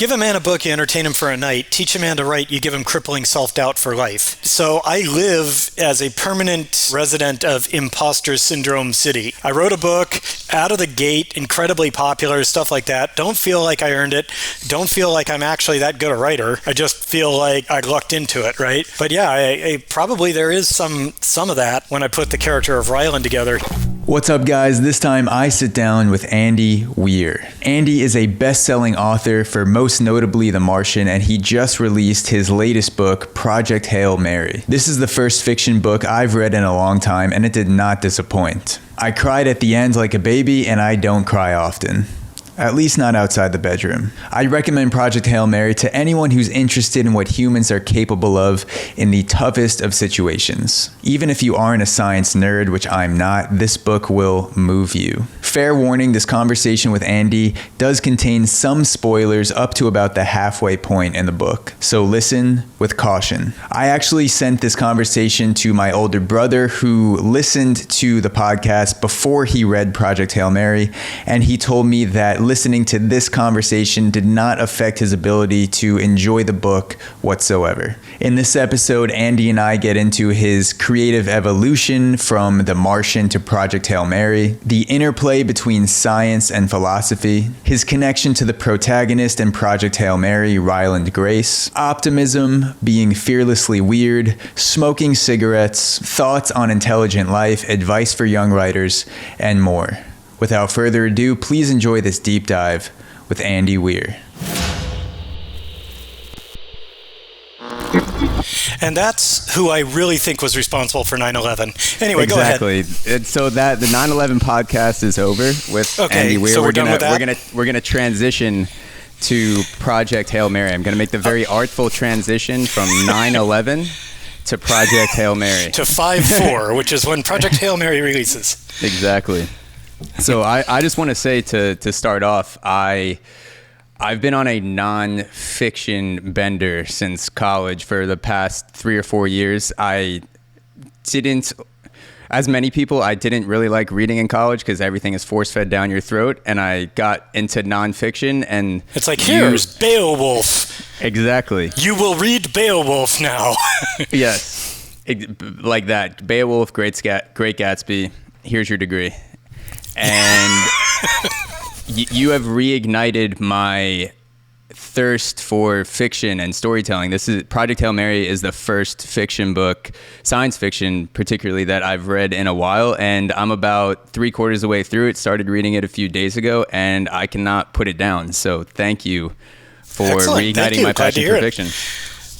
Give a man a book, you entertain him for a night. Teach a man to write, you give him crippling self-doubt for life. So I live as a permanent resident of Imposter Syndrome City. I wrote a book out of the gate, incredibly popular, stuff like that. Don't feel like I earned it. Don't feel like I'm actually that good a writer. I just feel like I lucked into it, right? But yeah, I probably there is some of that when I put the character of Ryland together. What's up, guys? This time I sit down with Andy Weir. Andy is a best-selling author for most notably The Martian, and he just released his latest book, Project Hail Mary. This is the first fiction book I've read in a long time, and it did not disappoint. I cried at the end like a baby, and I don't cry often. At least not outside the bedroom. I'd recommend Project Hail Mary to anyone who's interested in what humans are capable of in the toughest of situations. Even if you aren't a science nerd, which I'm not, this book will move you. Fair warning, this conversation with Andy does contain some spoilers up to about the halfway point in the book, so listen with caution. I actually sent this conversation to my older brother who listened to the podcast before he read Project Hail Mary, and he told me that listening to this conversation did not affect his ability to enjoy the book whatsoever. In this episode, Andy and I get into his creative evolution from The Martian to Project Hail Mary, the interplay between science and philosophy, his connection to the protagonist in Project Hail Mary, Ryland Grace, optimism, being fearlessly weird, smoking cigarettes, thoughts on intelligent life, advice for young writers, and more. Without further ado, please enjoy this deep dive with Andy Weir. And that's who I really think was responsible for 9/11. Anyway, go ahead. Exactly. So that the 9/11 podcast is over with Andy Weir. So we're done with that? We're gonna transition to Project Hail Mary. I'm gonna make the very artful transition from 9/11 to Project Hail Mary. To 5/4, which is when Project Hail Mary releases. Exactly. So I just want to say to start off, I've been on a non-fiction bender since college for the past 3 or 4 years. I didn't, as many people, I didn't really like reading in college because everything is force-fed down your throat, and I got into non-fiction, and it's like, here's Beowulf. Exactly. You will read Beowulf now. Yes, like that. Beowulf, Great Gatsby. Here's your degree. And you have reignited my thirst for fiction and storytelling. This is Project Hail Mary is the first fiction book, science fiction particularly, that I've read in a while, and I'm about 3/4 of the way through it. Started reading it a few days ago, and I cannot put it down. So thank you for reigniting my passion for fiction.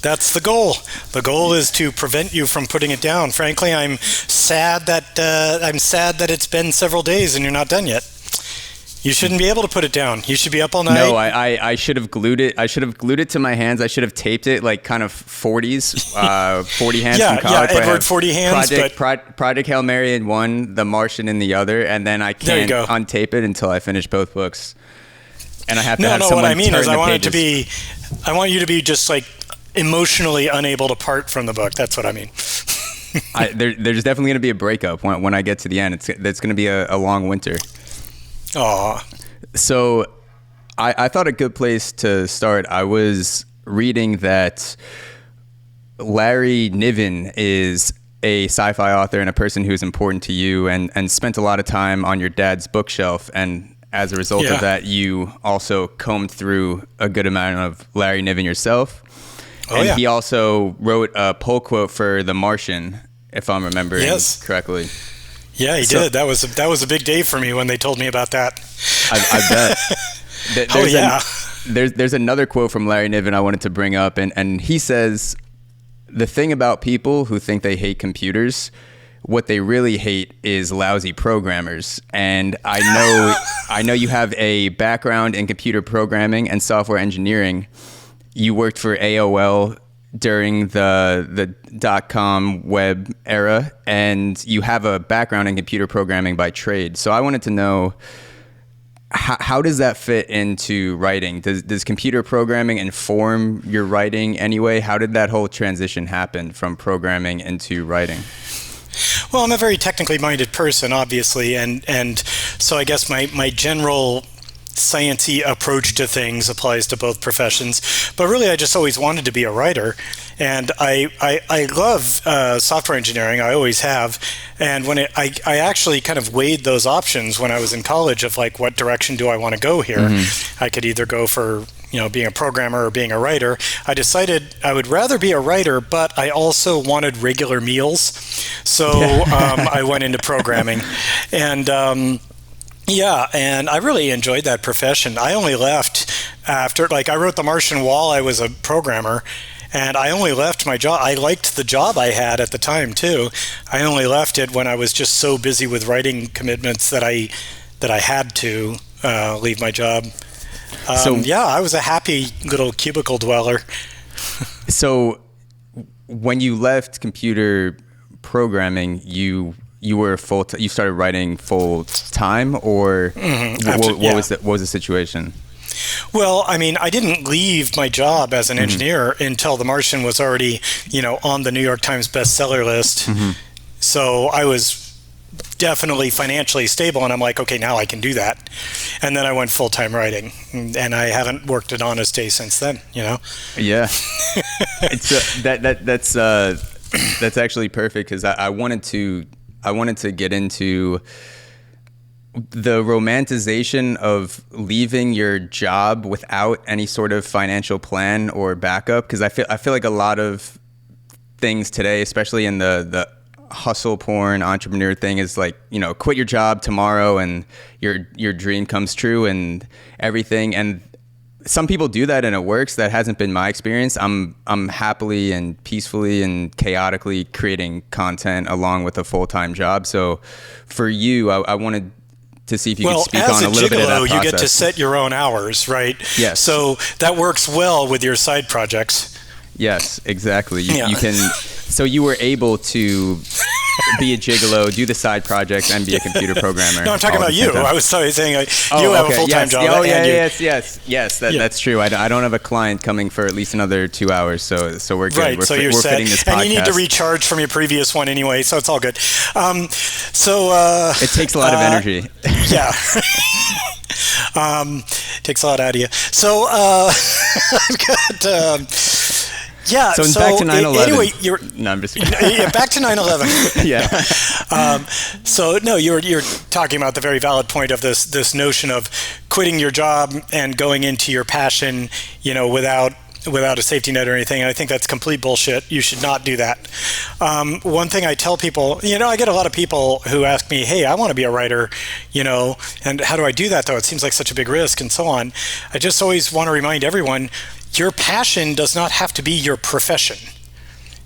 That's the goal. The goal is to prevent you from putting it down. Frankly, I'm sad that it's been several days and you're not done yet. You shouldn't be able to put it down. You should be up all night. No, I should have glued it. I should have glued it to my hands. I should have taped it like kind of 40s, 40 hands from college. Yeah, Edward 40 hands. Project Hail Mary in one, The Martian in the other, and then I can't untape it until I finish both books. And I have to have someone what I mean turn is the I want you to be just like emotionally unable to part from the book. That's what I mean. There's definitely going to be a breakup when I get to the end. It's going to be a long winter. Aw. So I thought a good place to start, I was reading that Larry Niven is a sci-fi author and a person who's important to you and spent a lot of time on your dad's bookshelf. And as a result of that, you also combed through a good amount of Larry Niven yourself. He also wrote a pull quote for The Martian, if I'm remembering correctly. Yeah, he did. That was a big day for me when they told me about that. I bet. There's another quote from Larry Niven I wanted to bring up, and he says, the thing about people who think they hate computers, what they really hate is lousy programmers. And I know you have a background in computer programming and software engineering. You worked for AOL during the .com web era, and you have a background in computer programming by trade. So I wanted to know, how does that fit into writing? Does computer programming inform your writing anyway? How did that whole transition happen from programming into writing? Well, I'm a very technically minded person, obviously, and so I guess my general sciencey approach to things applies to both professions. But really, I just always wanted to be a writer. And I love software engineering. I always have. And when I actually kind of weighed those options when I was in college of like, what direction do I want to go here? I could either go for being a programmer or being a writer. I decided I would rather be a writer, but I also wanted regular meals. So I went into programming. And and I really enjoyed that profession. I only left after, I wrote The Martian while I was a programmer, and I only left my job. I liked the job I had at the time, too. I only left it when I was just so busy with writing commitments that I had to leave my job. I was a happy little cubicle dweller. So when you left computer programming, you were you started writing full time, or what was the situation? Well, I mean, I didn't leave my job as an engineer until The Martian was already, on the New York Times bestseller list. So I was definitely financially stable, and I'm like, okay, now I can do that. And then I went full-time writing, and I haven't worked an honest day since then. Yeah. It's that's actually perfect, because I wanted to get into the romanticization of leaving your job without any sort of financial plan or backup, because I feel like a lot of things today, especially in the hustle porn entrepreneur thing, is like, quit your job tomorrow and your dream comes true and everything. And some people do that and it works. That hasn't been my experience. I'm happily and peacefully and chaotically creating content along with a full-time job. So for you, I wanted to see if you could speak on a little bit of that process. You get to set your own hours, right? Yes. So that works well with your side projects. Yes, exactly. You can. So you were able to be a gigolo, do the side projects, and be a computer programmer. No, I'm talking about you. I was saying you have a full-time job. Oh, yes. That's true. I don't have a client coming for at least another 2 hours, so we're good. Right, we're you're set. fitting this podcast. And you need to recharge from your previous one anyway, so it's all good. It takes a lot of energy. Yeah. Takes a lot out of you. So I've got... So back to 9/11. Anyway, no, I'm just back to 9/11. You're talking about the very valid point of this notion of quitting your job and going into your passion, without a safety net or anything. And I think that's complete bullshit. You should not do that. One thing I tell people, I get a lot of people who ask me, hey, I want to be a writer, and how do I do that though? It seems like such a big risk and so on. I just always want to remind everyone, your passion does not have to be your profession.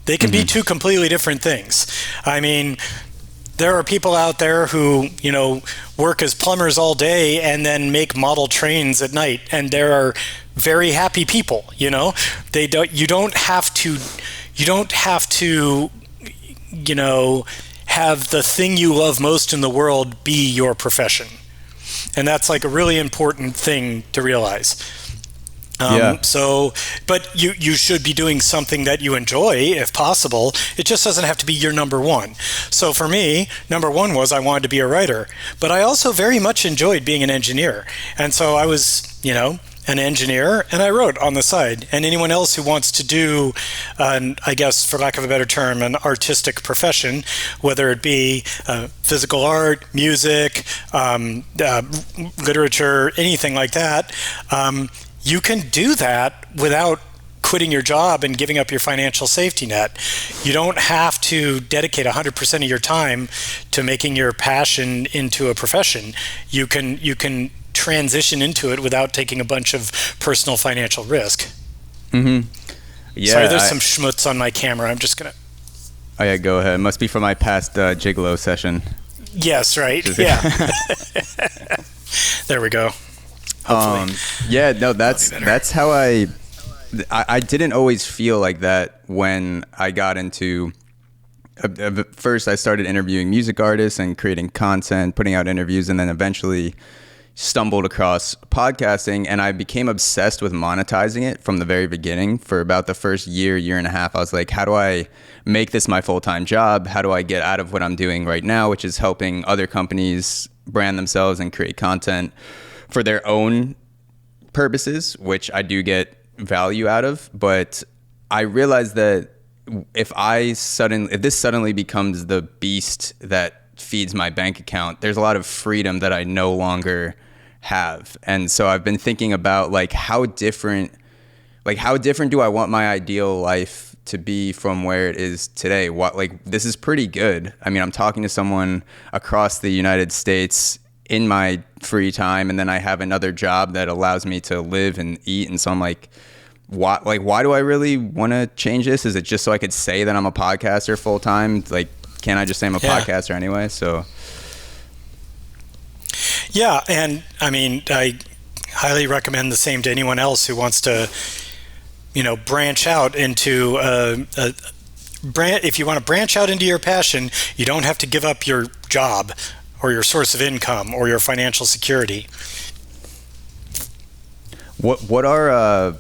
They can be two completely different things. I mean, there are people out there who, work as plumbers all day and then make model trains at night, and there are very happy people, You don't have to have the thing you love most in the world be your profession. And that's like a really important thing to realize. But you should be doing something that you enjoy if possible. It just doesn't have to be your number one. So for me, number one was I wanted to be a writer, but I also very much enjoyed being an engineer. And so I was, an engineer, and I wrote on the side. And anyone else who wants to do, I guess, for lack of a better term, an artistic profession, whether it be physical art, music, literature, anything like that, you can do that without quitting your job and giving up your financial safety net. You don't have to dedicate 100% of your time to making your passion into a profession. You can transition into it without taking a bunch of personal financial risk. Mm-hmm. Yeah. Sorry, there's some schmutz on my camera. I'm just gonna. Oh yeah, go ahead. It must be from my past gigolo session. Yes, right. Yeah. There we go. That's how I didn't always feel like that when I got into first I started interviewing music artists and creating content, putting out interviews, and then eventually stumbled across podcasting, and I became obsessed with monetizing it from the very beginning. For about the first year and a half, I was like, how do I make this my full-time job? How do I get out of what I'm doing right now, which is helping other companies brand themselves and create content for their own purposes, which I do get value out of. But I realize that if this suddenly becomes the beast that feeds my bank account, there's a lot of freedom that I no longer have. And so I've been thinking about like how different do I want my ideal life to be from where it is today? This is pretty good. I mean, I'm talking to someone across the United States in my free time, and then I have another job that allows me to live and eat. And so I'm like, why do I really want to change this? Is it just so I could say that I'm a podcaster full time? Like, can't I just say I'm a podcaster anyway? So yeah, and I mean, I highly recommend the same to anyone else who wants to, branch out into if you want to branch out into your passion, you don't have to give up your job or your source of income or your financial security. What are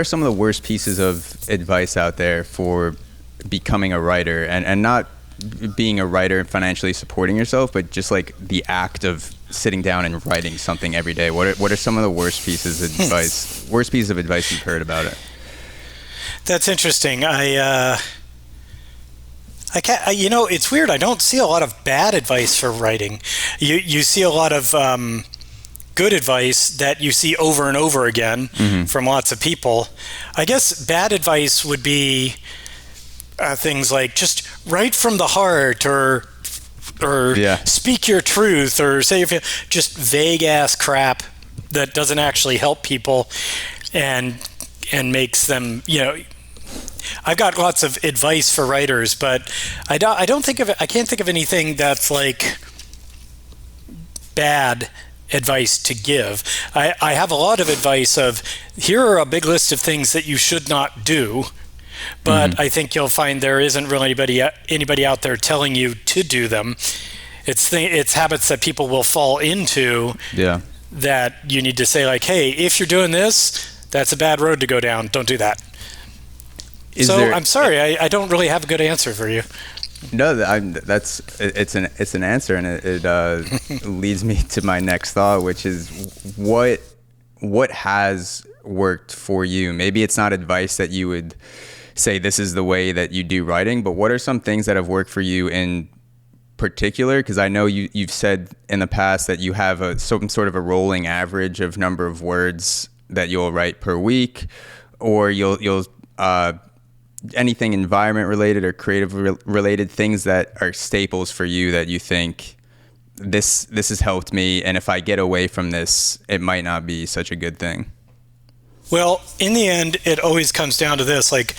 some of the worst pieces of advice out there for becoming a writer, and not being a writer and financially supporting yourself, but just like the act of sitting down and writing something every day? What are some of the worst pieces of advice you've heard about it? That's interesting. I can't, it's weird. I don't see a lot of bad advice for writing. You see a lot of good advice that you see over and over again from lots of people. I guess bad advice would be things like just write from the heart, or speak your truth, or say just vague ass crap that doesn't actually help people and makes them, I've got lots of advice for writers, but I can't think of anything that's like bad advice to give. I have a lot of advice of, here are a big list of things that you should not do, but I think you'll find there isn't really anybody out there telling you to do them. It's habits that people will fall into that you need to say, like, hey, if you're doing this, that's a bad road to go down. Don't do that. I'm sorry, I don't really have a good answer for you. No, it's an answer, and it leads me to my next thought, which is what has worked for you. Maybe it's not advice that you would say this is the way that you do writing, but what are some things that have worked for you in particular? Because I know you've said in the past that you have some sort of a rolling average of number of words that you'll write per week, or you'll anything environment related or creative related, things that are staples for you that you think this has helped me, and if I get away from this, it might not be such a good thing. Well, in the end, it always comes down to this, like,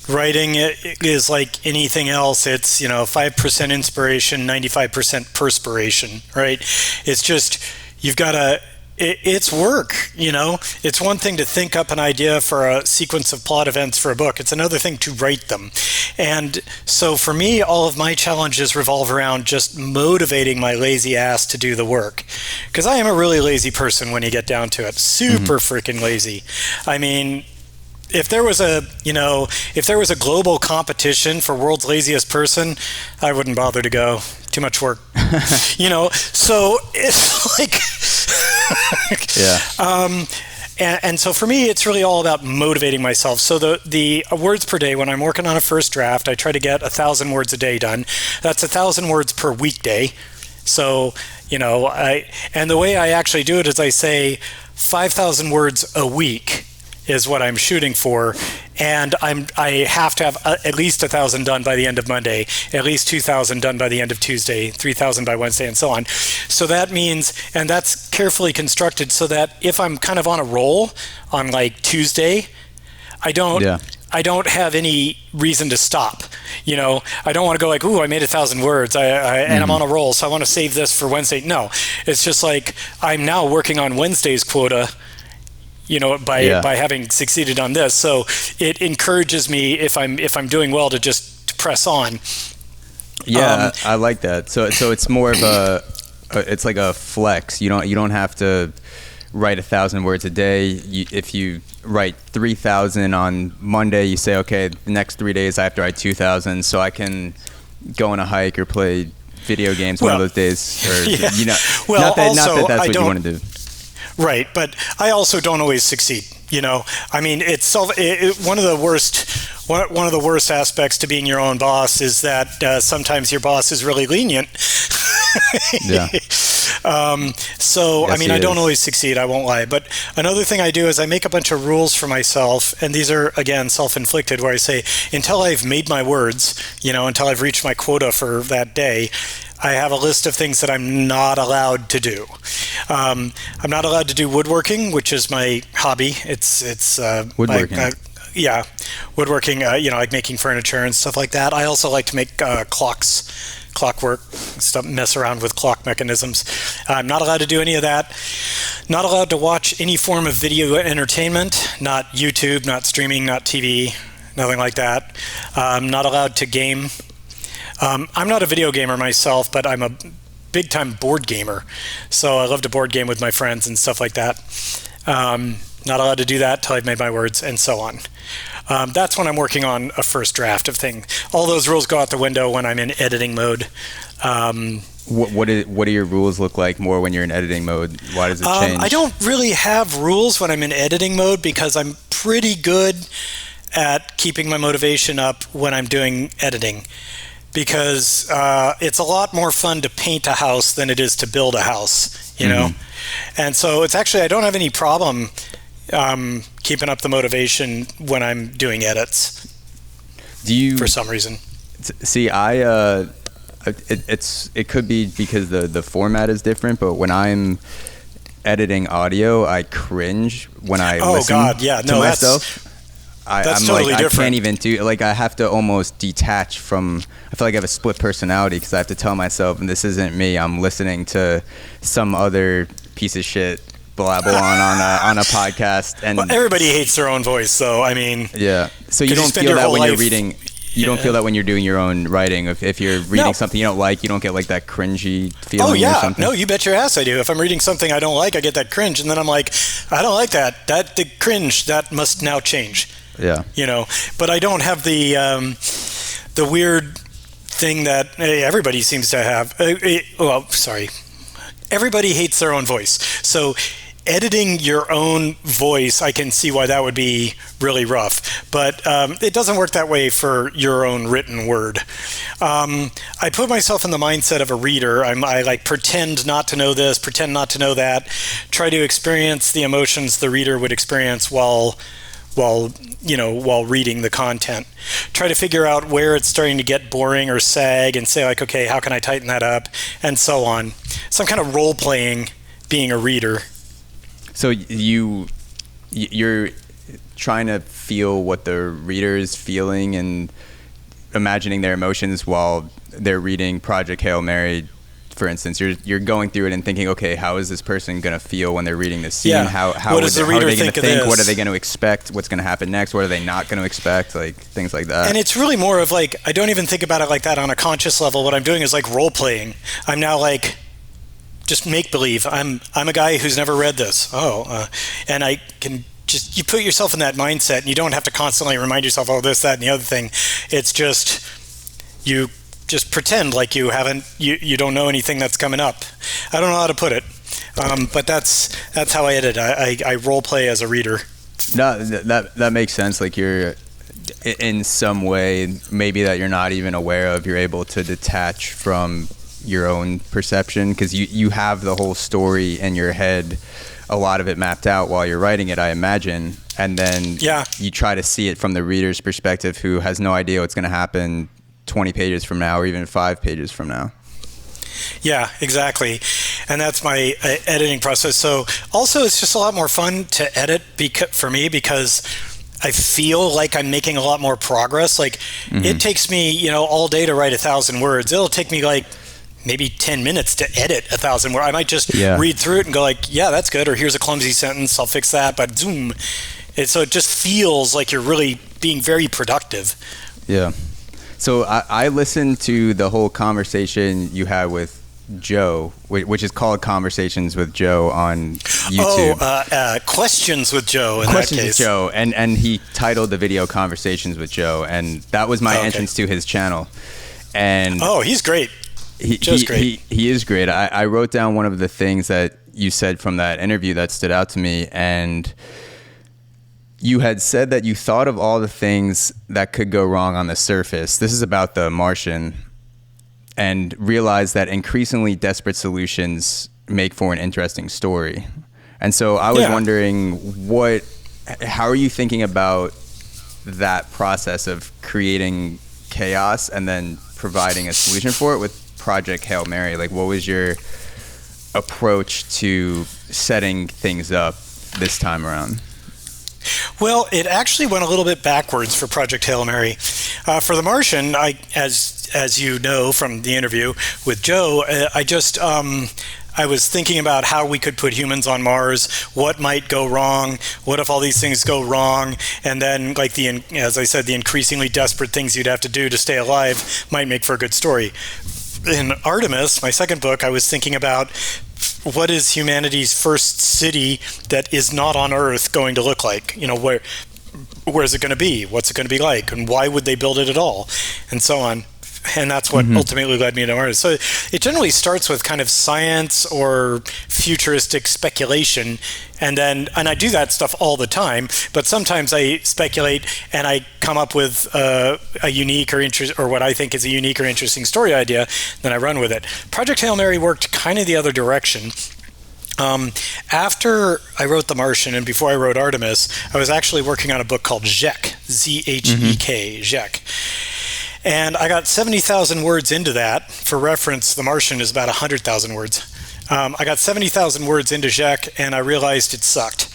writing is like anything else. It's, 5% inspiration, 95% perspiration, right? It's just, you've got to, it's work, It's one thing to think up an idea for a sequence of plot events for a book. It's another thing to write them. And so for me, all of my challenges revolve around just motivating my lazy ass to do the work. Because I am a really lazy person when you get down to it. Super freaking lazy. I mean, if there was a global competition for world's laziest person, I wouldn't bother to go. Too much work. So it's like and so for me, it's really all about motivating myself. So the words per day, when I'm working on a first draft, I try to get 1,000 words a day done. That's 1,000 words per weekday. So, and the way I actually do it is I say 5,000 words a week is what I'm shooting for, and I have to have at least 1,000 done by the end of Monday, at least 2,000 done by the end of Tuesday, 3,000 by Wednesday, and so on. So that means, and that's carefully constructed so that if I'm kind of on a roll on like Tuesday, I don't have any reason to stop. I don't want to go like, ooh, I made 1,000 words, and I'm on a roll, so I want to save this for Wednesday. No, it's just like I'm now working on Wednesday's quota, by having succeeded on this. So it encourages me, if I'm doing well, to just press on. Yeah, I like that. So it's more of it's like a flex. You don't have to write 1,000 words a day. If you write 3,000 on Monday, you say, okay, the next 3 days I have to write 2,000, so I can go on a hike or play video games one of those days, or Yeah. you know, Well, not that also, that's I what you don't- want to do. Right, but I also don't always succeed. You know, I mean, one of the worst aspects to being your own boss is that sometimes your boss is really lenient. Yeah. So, Yes, I mean, he I don't is. always succeed, I won't lie. But another thing I do is I make a bunch of rules for myself, and these are, again, self-inflicted, where I say, until I've made my words, you know, until I've reached my quota for that day, I have a list of things that I'm not allowed to do. I'm not allowed to do woodworking, which is my hobby. It's Woodworking. yeah, woodworking. You know, like making furniture and stuff like that. I also like to make clockwork stuff, mess around with clock mechanisms. I'm not allowed to do any of that. Not allowed to watch any form of video entertainment. Not YouTube, not streaming, not TV, nothing like that. Not allowed to game. I'm not a video gamer myself, but I'm a big-time board gamer. So I love to board game with my friends and stuff like that. Not allowed to do that till I've made my words, and so on. That's when I'm working on a first draft of thing. All those rules go out the window when I'm in editing mode. What do your rules look like more when you're in editing mode? Why does it change? I don't really have rules when I'm in editing mode because I'm pretty good at keeping my motivation up when I'm doing editing. Because it's a lot more fun to paint a house than it is to build a house, you know? And so it's actually, I don't have any problem keeping up the motivation when I'm doing edits. For some reason? See, it could be because the format is different, but when I'm editing audio, I cringe when I listen to myself. That's I'm totally like, different. I can't even do, like, I have to almost detach from, I feel like I have a split personality because I have to tell myself, and this isn't me, I'm listening to some other piece of shit blabble on a podcast. And well, everybody hates their own voice, so I mean. Yeah. So you don't feel that when you're reading, you don't feel that when you're doing your own writing. If you're reading something you don't like, you don't get like that cringy feeling or something? No, you bet your ass I do. If I'm reading something I don't like, I get that cringe, and then I'm like, I don't like that. The cringe, that must now change. Yeah. You know, but I don't have the weird thing that everybody seems to have. Everybody hates their own voice. So editing your own voice, I can see why that would be really rough. But it doesn't work that way for your own written word. I put myself in the mindset of a reader. I like pretend not to know this, pretend not to know that, try to experience the emotions the reader would experience while reading the content. Try to figure out where it's starting to get boring or sag and say like, okay, how can I tighten that up? And so on. Some kind of role-playing being a reader. So you're trying to feel what the reader is feeling and imagining their emotions while they're reading Project Hail Mary. For instance, you're going through it and thinking, okay, how is this person going to feel when they're reading this scene? Yeah. How What does the reader are they going think to of think? this? What are they going to expect? What's going to happen next? What are they not going to expect? Like things like that. And it's really more of like, I don't even think about it like that on a conscious level. What I'm doing is like role playing. I'm now like, just make believe. I'm a guy who's never read this. And I can just, you put yourself in that mindset and you don't have to constantly remind yourself, oh, this, that, and the other thing. It's just, you just pretend like you don't know anything that's coming up. I don't know how to put it, but that's how I edit. I role play as a reader. No, that makes sense. Like you're in some way, maybe that you're not even aware of, you're able to detach from your own perception because you have the whole story in your head, a lot of it mapped out while you're writing it, I imagine, and then you try to see it from the reader's perspective who has no idea what's going to happen 20 pages from now or even 5 pages from now. Yeah, exactly. And that's my editing process. So also it's just a lot more fun to edit for me because I feel like I'm making a lot more progress. Like it takes me, all day to write 1,000 words. It'll take me like maybe 10 minutes to edit 1,000 words. I might just read through it and go like, yeah, that's good. Or here's a clumsy sentence. I'll fix that. But zoom. So it just feels like you're really being very productive. Yeah. So I listened to the whole conversation you had with Joe, which is called Conversations with Joe on YouTube. Questions with Joe in Questions that case. with Joe. And he titled the video Conversations with Joe. And that was my entrance to his channel. And he's great. Joe's great. He is great. I wrote down one of the things that you said from that interview that stood out to me, and you had said that you thought of all the things that could go wrong on the surface. This is about the Martian, and realized that increasingly desperate solutions make for an interesting story. And so I was wondering, how are you thinking about that process of creating chaos and then providing a solution for it with Project Hail Mary? Like, what was your approach to setting things up this time around? Well, it actually went a little bit backwards for Project Hail Mary. For The Martian, as you know from the interview with Joe, I was thinking about how we could put humans on Mars, what might go wrong, what if all these things go wrong, and then, like as I said, the increasingly desperate things you'd have to do to stay alive might make for a good story. In Artemis, my second book, I was thinking about what is humanity's first city that is not on Earth going to look like? You know, where is it going to be? What's it going to be like? And why would they build it at all? And so on. And that's what ultimately led me to Mars. So it generally starts with kind of science or futuristic speculation, and I do that stuff all the time. But sometimes I speculate and I come up with a unique or what I think is a unique or interesting story idea. Then I run with it. Project Hail Mary worked kind of the other direction. After I wrote The Martian and before I wrote Artemis, I was actually working on a book called Zhek, Zhek, Zhek. And I got 70,000 words into that. For reference, The Martian is about 100,000 words. I got 70,000 words into Zhek, and I realized it sucked.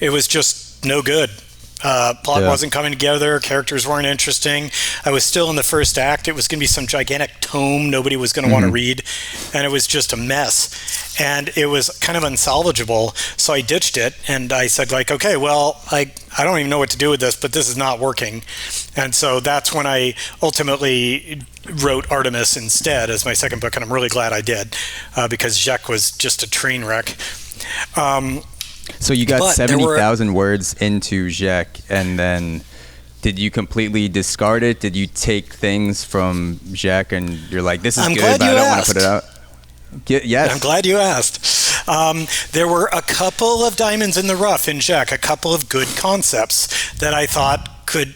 It was just no good. Plot wasn't coming together. Characters weren't interesting. I was still in the first act. It was going to be some gigantic tome nobody was going to want to read, and it was just a mess. And it was kind of unsalvageable. So I ditched it, and I said, like, okay, well, I don't even know what to do with this, but this is not working. And so that's when I ultimately wrote Artemis instead as my second book, and I'm really glad I did, because Zhek was just a train wreck. So you got 70,000 words into Zhek, and then did you completely discard it? Did you take things from Zhek and you're like, this is good, but I don't want to put it out? Yes. I'm glad you asked. There were a couple of diamonds in the rough in Zhek, a couple of good concepts that I thought could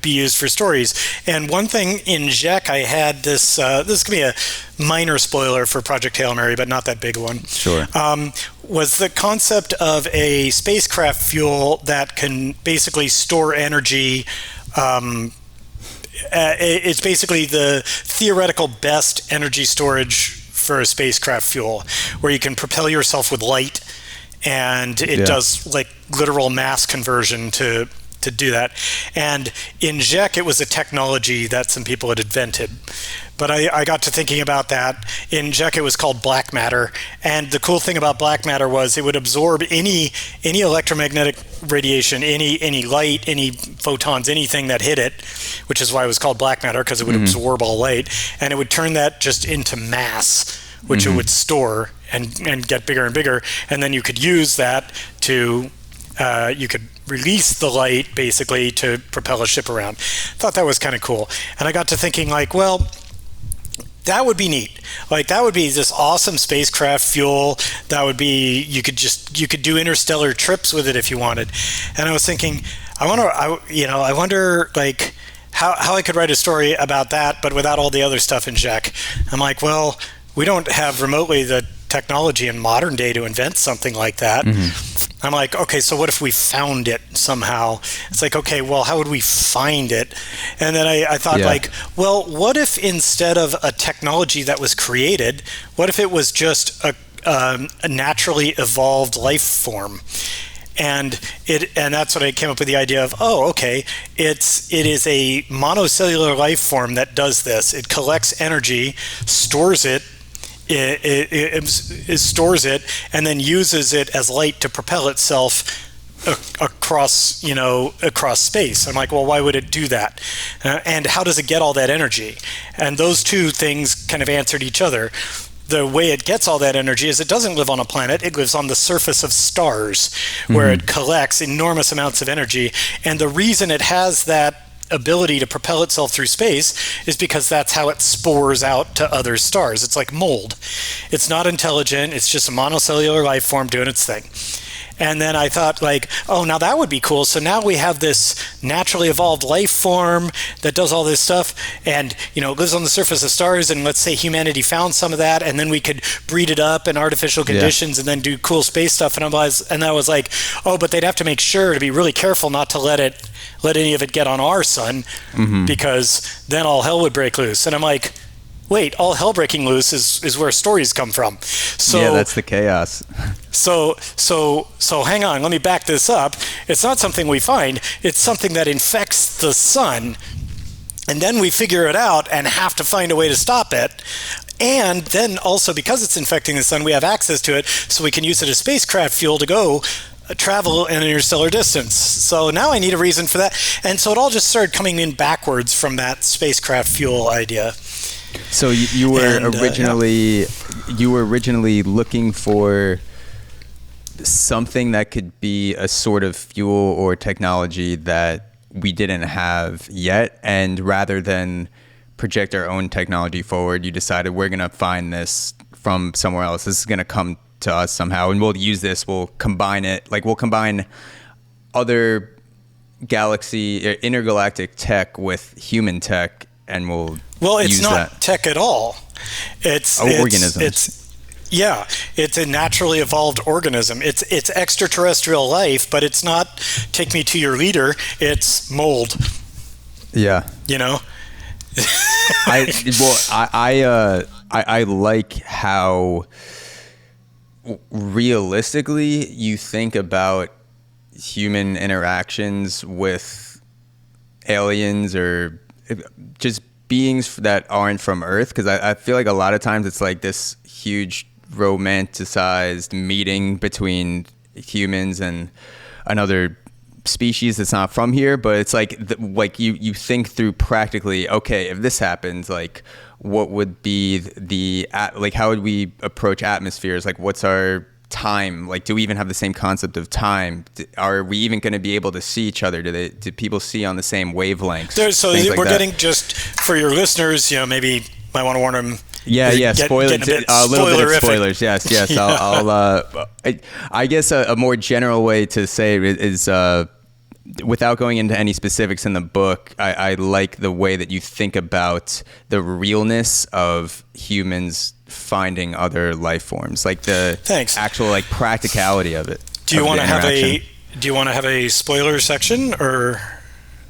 be used for stories. And one thing in Zhek, I had this is going to be a minor spoiler for Project Hail Mary, but not that big a one. Sure. Was the concept of a spacecraft fuel that can basically store energy. It's basically the theoretical best energy storage for a spacecraft fuel, where you can propel yourself with light, and it does like literal mass conversion to do that. And in Zhek, it was a technology that some people had invented. But I got to thinking about that. In Zhek, it was called black matter. And the cool thing about black matter was it would absorb any electromagnetic radiation, any light, any photons, anything that hit it, which is why it was called black matter, because it would absorb all light. And it would turn that just into mass, which it would store and get bigger and bigger. And then you could use that to, you could release the light basically to propel a ship around. Thought that was kind of cool. And I got to thinking, like, well, that would be neat. Like, that would be this awesome spacecraft fuel. That would be, you could do interstellar trips with it if you wanted. And I was thinking, I wonder like how I could write a story about that, but without all the other stuff in Zhek. I'm like, well, we don't have remotely the technology in modern day to invent something like that. I'm like, okay, so what if we found it somehow? It's like, okay, well, how would we find it? And then I thought, like, well, what if instead of a technology that was created, what if it was just a naturally evolved life form? And that's what I came up with the idea of. Oh, okay, it is a monocellular life form that does this. It collects energy, stores it. It stores it and then uses it as light to propel itself across space. I'm like, well, why would it do that? And how does it get all that energy? And those two things kind of answered each other. The way it gets all that energy is it doesn't live on a planet. It lives on the surface of stars, where it collects enormous amounts of energy. And the reason it has that ability to propel itself through space is because that's how it spores out to other stars. It's like mold. It's not intelligent. It's just a monocellular life form doing its thing. And then I thought, like, oh, now that would be cool. So now we have this naturally evolved life form that does all this stuff and, lives on the surface of stars. And let's say humanity found some of that, and then we could breed it up in artificial conditions and then do cool space stuff. And I was like, oh, but they'd have to make sure to be really careful not to let any of it get on our sun, because then all hell would break loose. And I'm like, wait, all hell breaking loose is where stories come from. So yeah, that's the chaos. So hang on, let me back this up. It's not something we find, it's something that infects the sun. And then we figure it out and have to find a way to stop it. And then also, because it's infecting the sun, we have access to it, so we can use it as spacecraft fuel to go travel an interstellar distance. So now I need a reason for that. And so it all just started coming in backwards from that spacecraft fuel idea. So you were originally looking for something that could be a sort of fuel or technology that we didn't have yet, and rather than project our own technology forward, you decided we're going to find this from somewhere else. This is going to come to us somehow, and we'll use this. We'll combine it. Like, we'll combine other galaxy, intergalactic tech with human tech, and it's not tech at all. It's organisms. It's a naturally evolved organism. It's extraterrestrial life, but it's not take me to your leader. It's mold. Yeah. I like how realistically you think about human interactions with aliens or just beings that aren't from Earth, because I feel like a lot of times it's like this huge romanticized meeting between humans and another species that's not from here, but it's like you think through practically, okay, if this happens, like what would be how would we approach atmospheres? Like, what's our time? Like, do we even have the same concept of time? Are we even going to be able to see each other? Do people see on the same wavelengths? We're getting, just for your listeners, maybe might want to warn them. Spoilers. A little bit of spoilers. Yes. Yeah. I guess a more general way to say it is, without going into any specifics in the book, I like the way that you think about the realness of humans finding other life forms, like the actual practicality of it. Do you want to have a spoiler section or?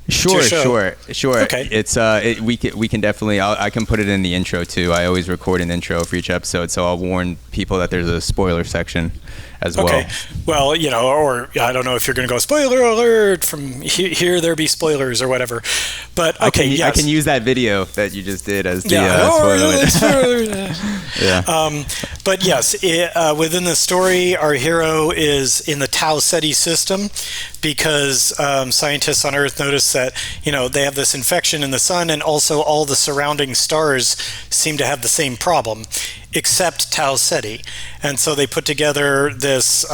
Sure. Okay. It's we can definitely. I can put it in the intro too. I always record an intro for each episode, so I'll warn people that there's a spoiler section as well. Okay. Well, or I don't know if you're going to go spoiler alert from here. There be spoilers or whatever. But okay, I can use that video that you just did as the spoiler. Yeah. But yes, within the story, our hero is in the Tau Ceti system because scientists on Earth notice that they have this infection in the sun, and also all the surrounding stars seem to have the same problem, except Tau Ceti. And so they put together this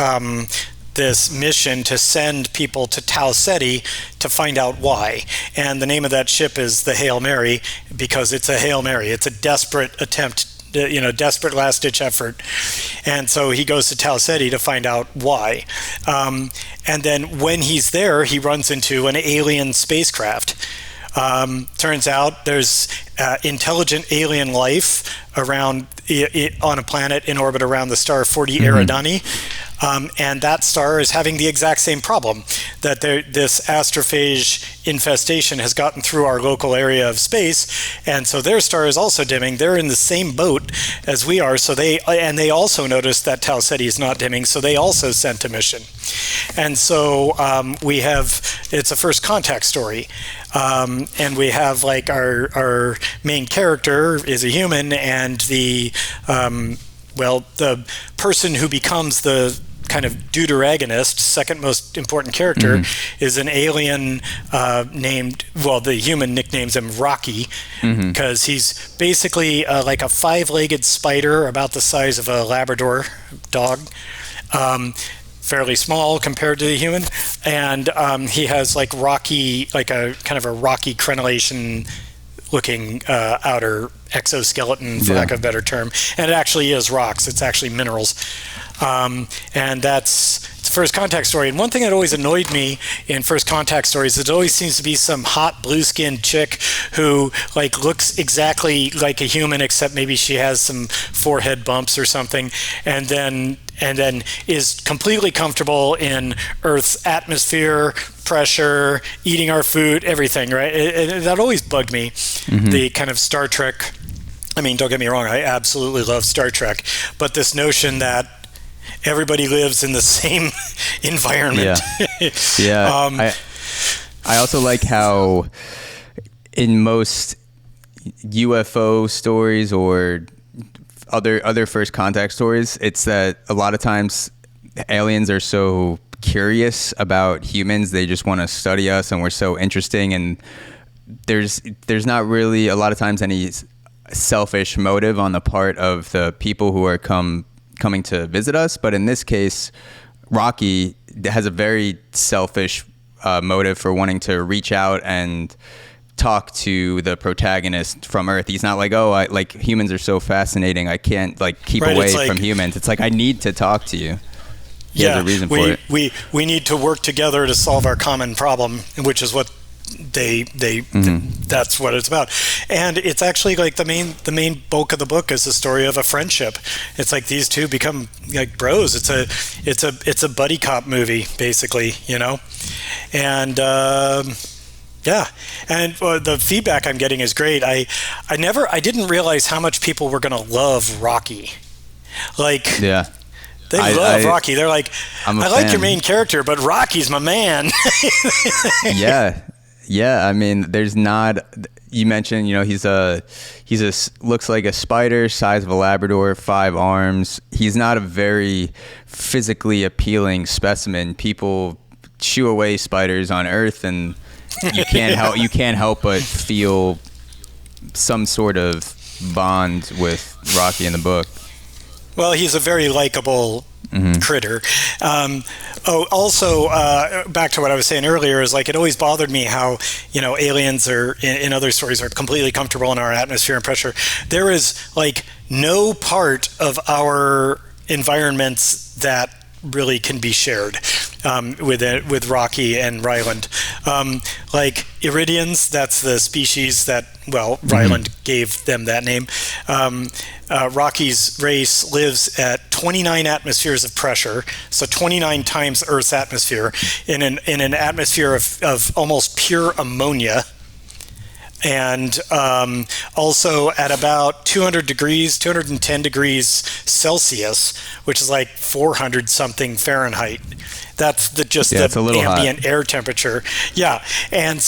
mission to send people to Tau Ceti to find out why. And the name of that ship is the Hail Mary, because it's a Hail Mary. It's a desperate attempt, desperate last-ditch effort. And so he goes to Tau Ceti to find out why. And then when he's there, he runs into an alien spacecraft. Turns out there's intelligent alien life around on a planet in orbit around the star 40 Eridani. And that star is having the exact same problem, that this astrophage infestation has gotten through our local area of space, and so their star is also dimming. They're in the same boat as we are, so they also noticed that Tau Ceti is not dimming, so they also sent a mission. And so it's a first contact story, and we have our main character is a human, and the person who becomes the kind of deuteragonist, second most important character, is an alien the human nicknames him Rocky, because he's basically like a five-legged spider about the size of a Labrador dog, fairly small compared to the human, and he has like rocky, like a kind of a rocky crenellation looking outer exoskeleton, for lack of a better term, and it actually is rocks. It's actually minerals, and that's the first contact story. And one thing that always annoyed me in first contact stories is it always seems to be some hot blue-skinned chick who like looks exactly like a human, except maybe she has some forehead bumps or something, and then is completely comfortable in Earth's atmosphere, pressure, eating our food, everything, right? That always bugged me. The kind of Star Trek, I mean, don't get me wrong, I absolutely love Star Trek, but this notion that everybody lives in the same environment. I also like how in most UFO stories or other first contact stories, it's that a lot of times aliens are so curious about humans, they just want to study us, and we're so interesting, and there's not really a lot of times any selfish motive on the part of the people who are coming to visit us. But in this case, Rocky has a very selfish motive for wanting to reach out and talk to the protagonist from Earth. He's not like, like humans are so fascinating, I can't like keep away from humans. It's like, I need to talk to you. He has a reason for it. We need to work together to solve our common problem, which is what that's what it's about. And it's actually like the main bulk of the book is the story of a friendship. It's like these two become like bros. It's a buddy cop movie, basically, you know. And and the feedback I'm getting is great. I didn't realize how much people were gonna love Rocky. Like, they love Rocky. They're like, I like your main character, but Rocky's my man. Yeah. I mean, there's not. You mentioned, you know, he's looks like a spider, size of a Labrador, 5 arms. He's not a very physically appealing specimen. People shoo away spiders on Earth, and you can't help but feel some sort of bond with Rocky in the book. Well, he's a very likable critter. Also, back to what I was saying earlier, is like it always bothered me how, you know, aliens are in other stories are completely comfortable in our atmosphere and pressure. There is like no part of our environments that really can be shared with Rocky and Ryland. Like Iridians, that's the species that, Ryland gave them that name. Rocky's race lives at 29 atmospheres of pressure, so 29 times Earth's atmosphere, in an atmosphere of almost pure ammonia. And also at about 210 degrees Celsius, which is like 400 something Fahrenheit. That's the ambient air temperature. Yeah, and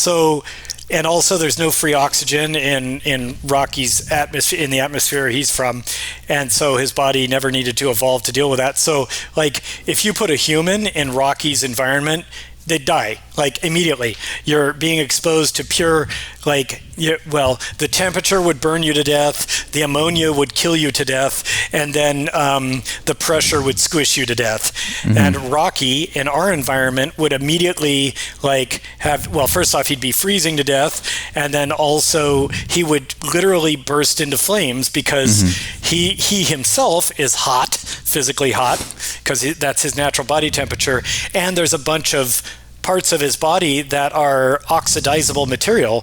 also there's no free oxygen in Rocky's atmosphere, in the atmosphere he's from, and so his body never needed to evolve to deal with that. So like if you put a human in Rocky's environment, they'd die like immediately. You're being exposed to pure the temperature would burn you to death, the ammonia would kill you to death, and then the pressure would squish you to death. And Rocky in our environment would immediately first off, he'd be freezing to death, and then also he would literally burst into flames because he himself is hot, physically hot, because that's his natural body temperature, and there's a bunch of parts of his body that are oxidizable material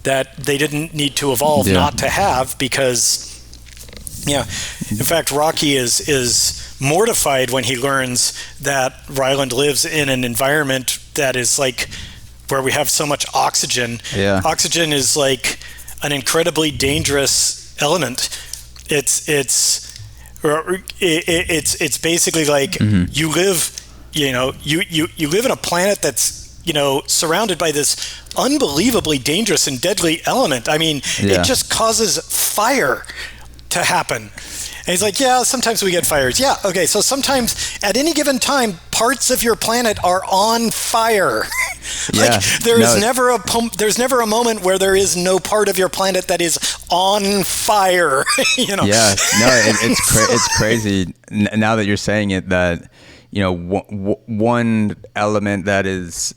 that they didn't need to evolve not to have, because in fact Rocky is mortified when he learns that Ryland lives in an environment that is like where we have so much oxygen. Oxygen is like an incredibly dangerous element. It's basically like you live you live in a planet that's surrounded by this unbelievably dangerous and deadly element. I mean, it just causes fire to happen. And he's like, sometimes we get fires. Yeah, okay, so sometimes at any given time, parts of your planet are on fire. There's never a moment where there is no part of your planet that is on fire. It's crazy now that you're saying it, that one element that is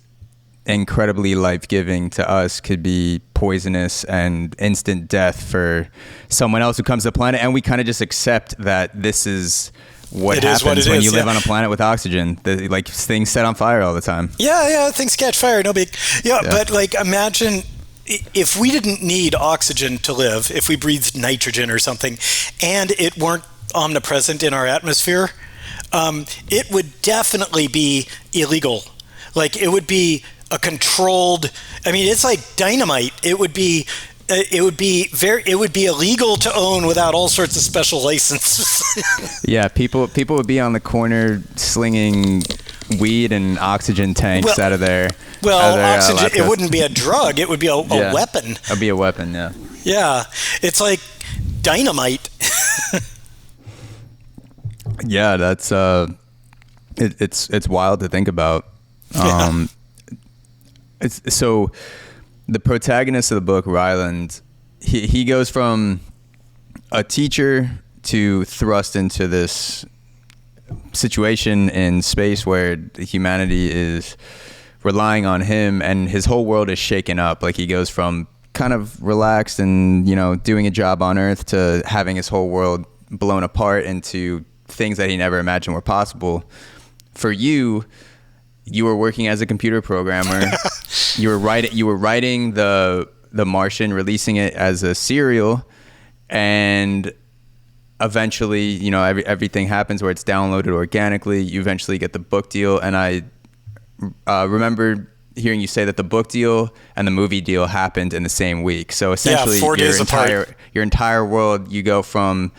incredibly life-giving to us could be poisonous and instant death for someone else who comes to the planet, and we kind of just accept that this is what happens when you live on a planet with oxygen. Like, things set on fire all the time. Yeah, things catch fire, no big. Yeah, but like, imagine if we didn't need oxygen to live, if we breathed nitrogen or something, and it weren't omnipresent in our atmosphere, it would definitely be illegal. Like, it would be a controlled. I mean, it's like dynamite. It would be illegal to own without all sorts of special licenses. Yeah, people would be on the corner slinging weed and oxygen tanks out of their. Well, oxygen. It wouldn't be a drug. It would be a weapon. It would be a weapon. Yeah. Yeah, it's like dynamite. Yeah, that's it's wild to think about. So the protagonist of the book, Ryland, he goes from a teacher to thrust into this situation in space where humanity is relying on him, and his whole world is shaken up. Like, he goes from kind of relaxed and, doing a job on Earth to having his whole world blown apart into things that he never imagined were possible. For you were working as a computer programmer. you were writing the Martian, releasing it as a serial, and eventually, everything happens where it's downloaded organically. You eventually get the book deal, and I remember hearing you say that the book deal and the movie deal happened in the same week. So essentially, 4 days apart. Your entire world, you go from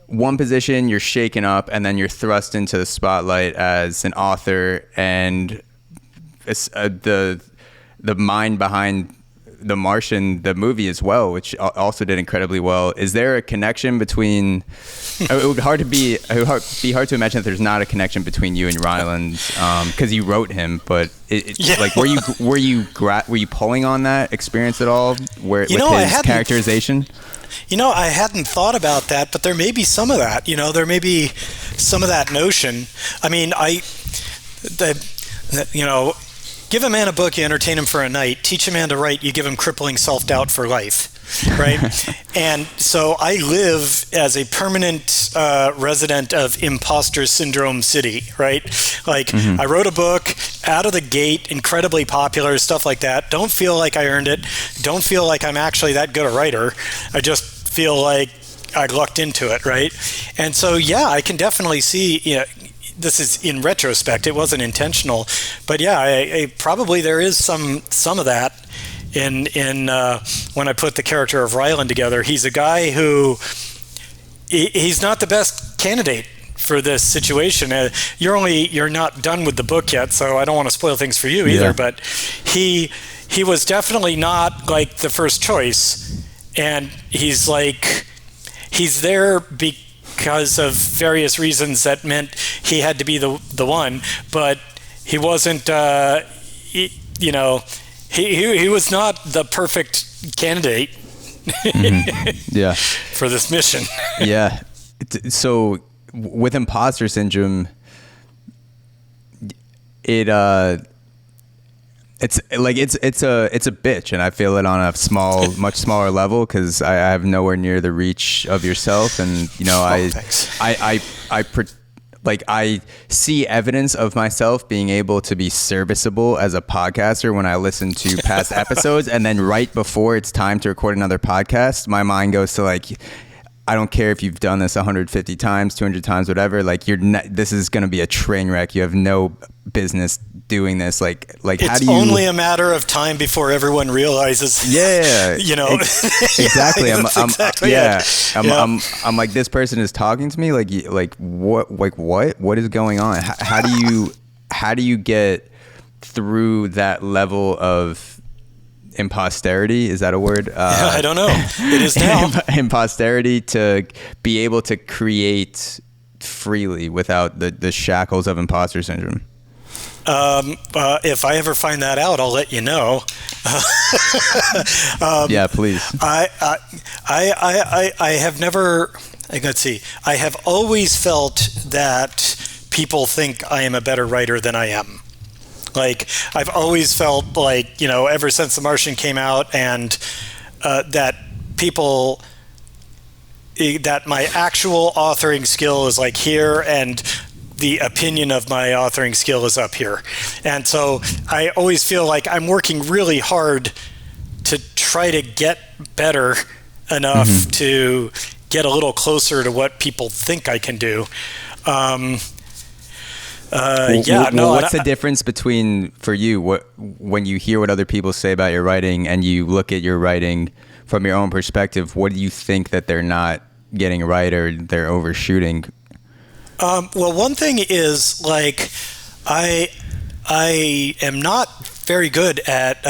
one position, you're shaken up, and then you're thrust into the spotlight as an author, and it's, the mind behind the Martian, the movie as well, which also did incredibly well. Is there a connection between? It would be hard to imagine that there's not a connection between you and Ryland, because you wrote him. But like, were you pulling on that experience at all, with his characterization? I hadn't thought about that, but there may be some of that. There may be some of that notion. I mean, give a man a book, you entertain him for a night. Teach a man to write, you give him crippling self-doubt for life, right? And so I live as a permanent resident of imposter syndrome city, right? Like, I wrote a book out of the gate, incredibly popular, stuff like that. Don't feel like I earned it. Don't feel like I'm actually that good a writer. I just feel like I lucked into it, right? And so, yeah, I can definitely see, this is in retrospect, it wasn't intentional, but yeah, I probably there is some of that in when I put the character of Ryland together. He's a guy who he's not the best candidate for this situation. You're not done with the book yet, so I don't want to spoil things for you either. But he was definitely not like the first choice, and he's there because of various reasons that meant he had to be the one, but he wasn't. He was not the perfect candidate. Yeah. For this mission. Yeah. So with imposter syndrome, it's a bitch, and I feel it on a much smaller level, because I have nowhere near the reach of yourself, and I see evidence of myself being able to be serviceable as a podcaster when I listen to past episodes, and then right before it's time to record another podcast, my mind goes to I don't care if you've done this 150 times, 200 times, whatever. Like, this is going to be a train wreck. You have no business doing this. Like, it's how do you? Only a matter of time before everyone realizes. Yeah, exactly. I'm like, this person is talking to me. What is going on? How do you get through that level of imposterity? Is that a word? I don't know. It is now. Imposterity, to be able to create freely without the shackles of imposter syndrome. If I ever find that out, I'll let you know. Yeah, please. I have never. Let's see. I have always felt that people think I am a better writer than I am. Like, I've always felt like, ever since The Martian came out, and that my actual authoring skill is like here, and the opinion of my authoring skill is up here. And so I always feel like I'm working really hard to try to get better enough to get a little closer to what people think I can do. What's the difference between, for you, when you hear what other people say about your writing and you look at your writing from your own perspective, what do you think that they're not getting right or they're overshooting? Well, one thing is, like, I am not very good at,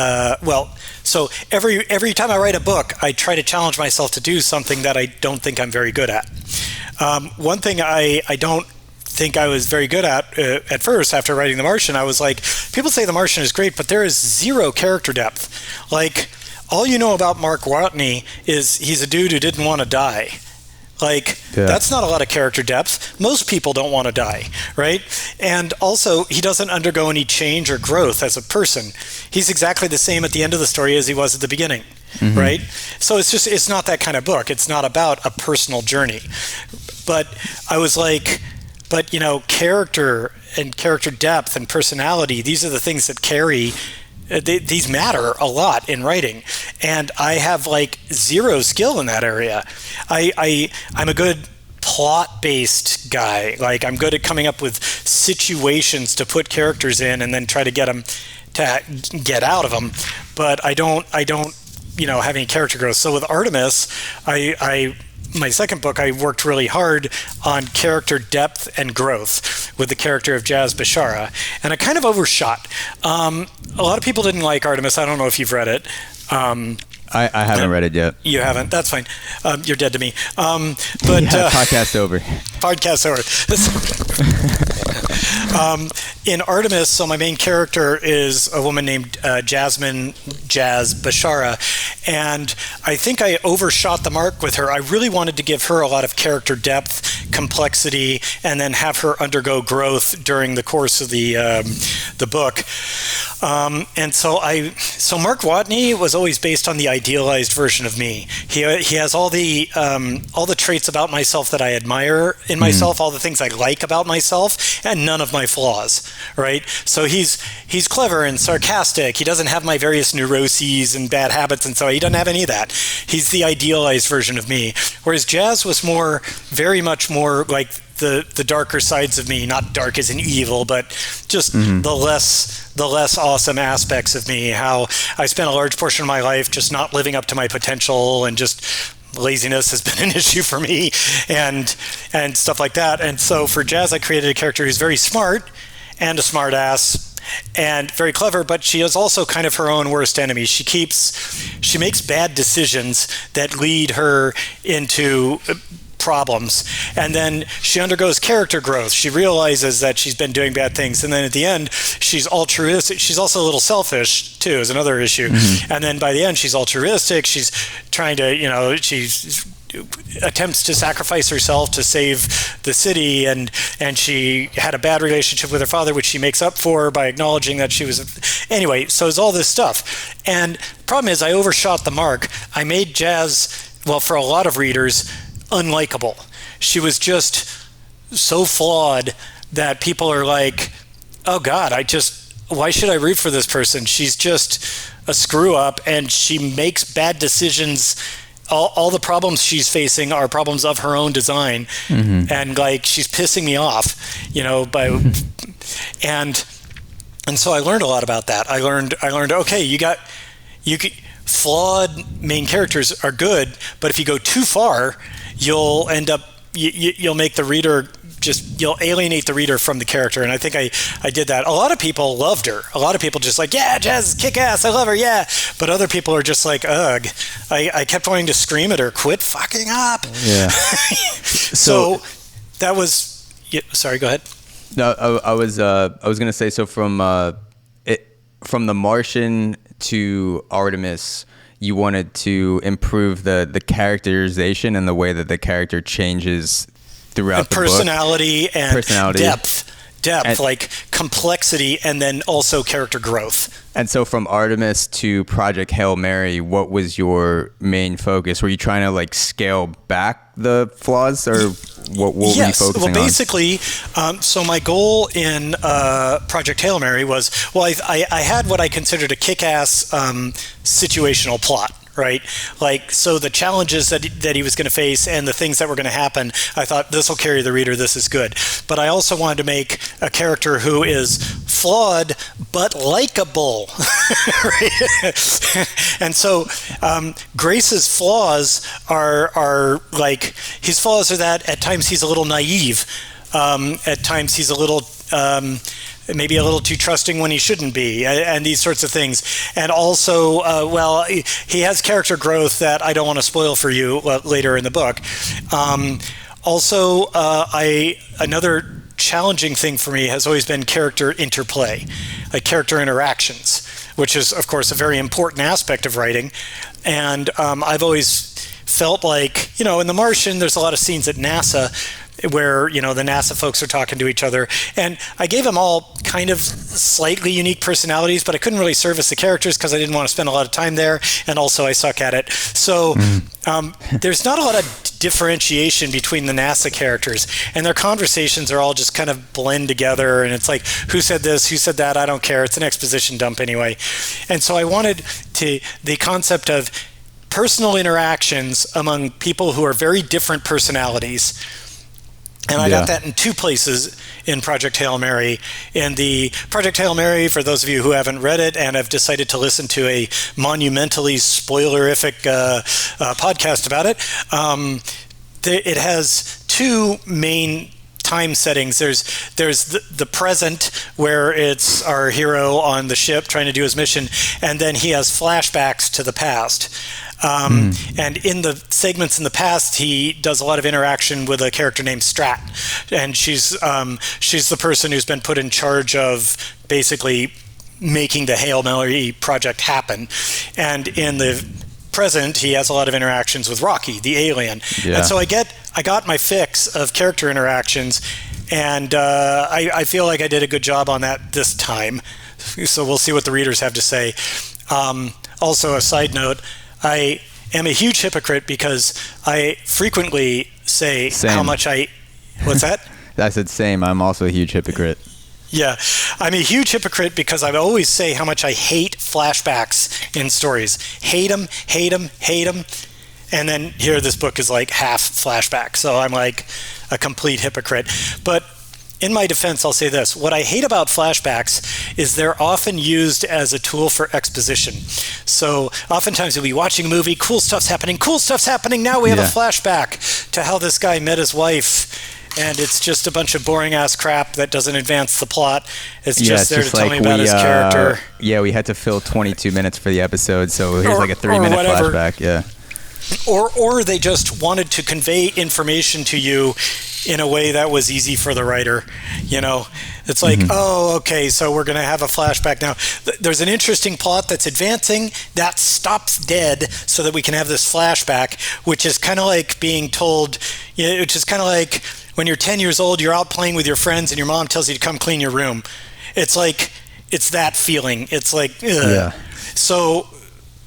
so every time I write a book, I try to challenge myself to do something that I don't think I'm very good at. One thing I don't think I was very good at first after writing The Martian, I was like, people say The Martian is great, but there is zero character depth. Like, all you know about Mark Watney is he's a dude who didn't want to die. Like, that's not a lot of character depth. Most people don't want to die, right? And also, he doesn't undergo any change or growth as a person. He's exactly the same at the end of the story as he was at the beginning, right? So it's not that kind of book. It's not about a personal journey. But I was like, character and character depth and personality, these are the things that carry. These matter a lot in writing, and I have like zero skill in that area. I'm a good plot-based guy. Like, I'm good at coming up with situations to put characters in and then try to get them to get out of them. But I don't have any character growth. So with Artemis, my second book, I worked really hard on character depth and growth with the character of Jazz Bashara, and I kind of overshot. A lot of people didn't like Artemis. I don't know if you've read it. I haven't read it yet. You haven't? That's fine. You're dead to me. Podcast over. Podcast over. In Artemis, so my main character is a woman named Jazz Bashara, and I think I overshot the mark with her. I really wanted to give her a lot of character depth, complexity, and then have her undergo growth during the course of the book. And so Mark Watney was always based on the idealized version of me. He has all the traits about myself that I admire in myself, all the things I like about myself, and none of my flaws, right? So he's clever and sarcastic. He doesn't have my various neuroses and bad habits, and so he doesn't have any of that. He's the idealized version of me. Whereas Jazz was very much more like the darker sides of me, not dark as in evil, but just the less awesome aspects of me. How I spent a large portion of my life just not living up to my potential, and just laziness has been an issue for me, and stuff like that. And so for Jazz, I created a character who's very smart and a smart ass and very clever, but she is also kind of her own worst enemy. She makes bad decisions that lead her into problems, and then she undergoes character growth. She realizes that she's been doing bad things, and then at the end she's altruistic. She's also a little selfish too, is another issue. And then by the end she's altruistic. She's trying to, she attempts to sacrifice herself to save the city, and she had a bad relationship with her father, which she makes up for by acknowledging that she was anyway. So it's all this stuff, and the problem is I overshot the mark. I made Jazz, well, for a lot of readers, unlikable. She was just so flawed that people are like, oh God, why should I root for this person? She's just a screw up, and she makes bad decisions. All the problems she's facing are problems of her own design, and like she's pissing me off, and so I learned a lot about that. I learned okay, flawed main characters are good, but if you go too far, you'll end up you'll make the reader you'll alienate the reader from the character. And I think I did that. A lot of people loved her. A lot of people just like, yeah, Jazz is kick-ass, I love her, yeah. But other people are just like, ugh. I kept wanting to scream at her, quit fucking up. Yeah. So that was sorry, go ahead. No, I was gonna say, so from The Martian to Artemis, you wanted to improve the characterization and the way that the character changes throughout the personality book. And personality, depth. depth, And- like complexity, and then also character growth. And so from Artemis to Project Hail Mary, what was your main focus? Were you trying to like scale back the flaws, or what were you focusing on? Well, basically, so my goal in Project Hail Mary was, well, I had what I considered a kick-ass situational plot. Right? Like, so the challenges that he was going to face and the things that were going to happen, I thought this will carry the reader, this is good. But I also wanted to make a character who is flawed but likable. Right? And so Grace's flaws are like, his flaws are that at times he's a little naive. At times he's a little... maybe a little too trusting when he shouldn't be, and these sorts of things. And also, he has character growth that I don't want to spoil for you later in the book. Another challenging thing for me has always been character interplay, like character interactions, which is, of course, a very important aspect of writing. And I've always felt like, in The Martian, there's a lot of scenes at NASA where, the NASA folks are talking to each other. And I gave them all kind of slightly unique personalities, but I couldn't really service the characters because I didn't want to spend a lot of time there. And also I suck at it. So there's not a lot of differentiation between the NASA characters. And their conversations are all just kind of blend together. And it's like, who said this? Who said that? I don't care. It's an exposition dump anyway. And so I wanted the concept of personal interactions among people who are very different personalities. And I got that in two places in Project Hail Mary. In the Project Hail Mary, for those of you who haven't read it and have decided to listen to a monumentally spoilerific podcast about it, it has two main time settings. There's the present, where it's our hero on the ship trying to do his mission, and then he has flashbacks to the past. And in the segments in the past, he does a lot of interaction with a character named Strat, and she's the person who's been put in charge of basically making the Hail Mary project happen. And in the present, he has a lot of interactions with Rocky, the alien. Yeah. And so I got my fix of character interactions, and I feel like I did a good job on that this time. So we'll see what the readers have to say. Also, a side note, I am a huge hypocrite because I frequently say how much I... What's that? I said same. I'm also a huge hypocrite. Yeah, I'm a huge hypocrite because I always say how much I hate flashbacks in stories. Hate them. And then here this book is like half flashback. So I'm like a complete hypocrite. But in my defense, I'll say this. What I hate about flashbacks is they're often used as a tool for exposition. So oftentimes you'll be watching a movie, cool stuff's happening, now we have a flashback to how this guy met his wife, and it's just a bunch of boring ass crap that doesn't advance the plot. It's just there to tell me about his character. Yeah, we had to fill 22 minutes for the episode, so here's like a 3-minute flashback. Yeah. Or they just wanted to convey information to you in a way that was easy for the writer. It's like, oh, okay, so we're going to have a flashback now. There's an interesting plot that's advancing that stops dead so that we can have this flashback, which is kind of like being told, which is kind of like when you're 10 years old, you're out playing with your friends and your mom tells you to come clean your room. It's like, it's that feeling. It's like, ugh. Yeah. So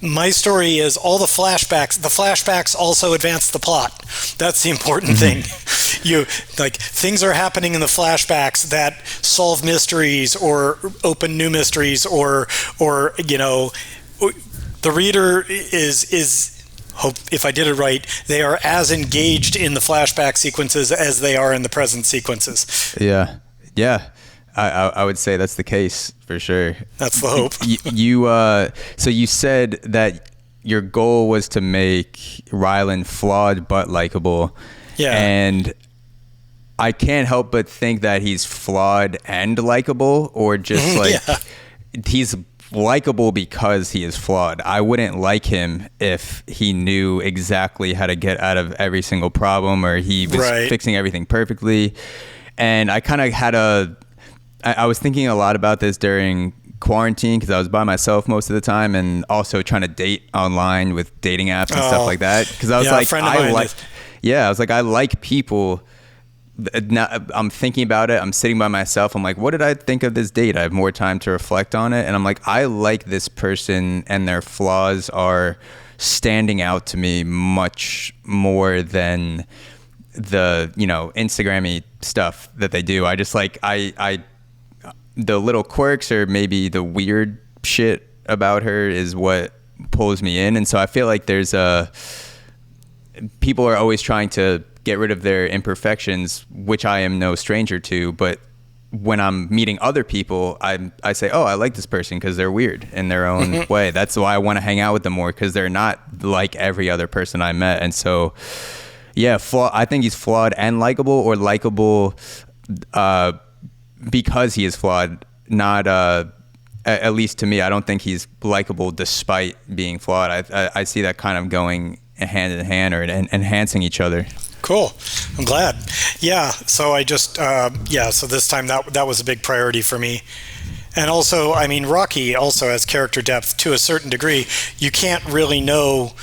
my story is all the flashbacks also advance the plot. That's the important thing. Things are happening in the flashbacks that solve mysteries or open new mysteries, or the reader is hope, if I did it right, they are as engaged in the flashback sequences as they are in the present sequences. Yeah. I would say that's the case for sure. That's the hope. So you said that your goal was to make Ryland flawed but likable. Yeah. And I can't help but think that he's flawed and likable, or just he's likable because he is flawed. I wouldn't like him if he knew exactly how to get out of every single problem, or he was fixing everything perfectly. And I kind of I was thinking a lot about this during quarantine because I was by myself most of the time, and also trying to date online with dating apps and stuff like that. Because I was I like people now I'm thinking about it. I'm sitting by myself. I'm like, what did I think of this date? I have more time to reflect on it. And I'm like, I like this person and their flaws are standing out to me much more than the, Instagram-y stuff that they do. I just like, the little quirks or maybe the weird shit about her is what pulls me in. And so I feel like people are always trying to get rid of their imperfections, which I am no stranger to. But when I'm meeting other people, I say, oh, I like this person because they're weird in their own way. That's why I want to hang out with them more, because they're not like every other person I met. And so, yeah, I think he's flawed and likable, or likable because he is flawed. Not, at least to me, I don't think he's likable despite being flawed. I see that kind of going hand in hand, or enhancing each other. Cool. I'm glad. Yeah. So I just, so this time that was a big priority for me. And also, I mean, Rocky also has character depth to a certain degree. You can't really know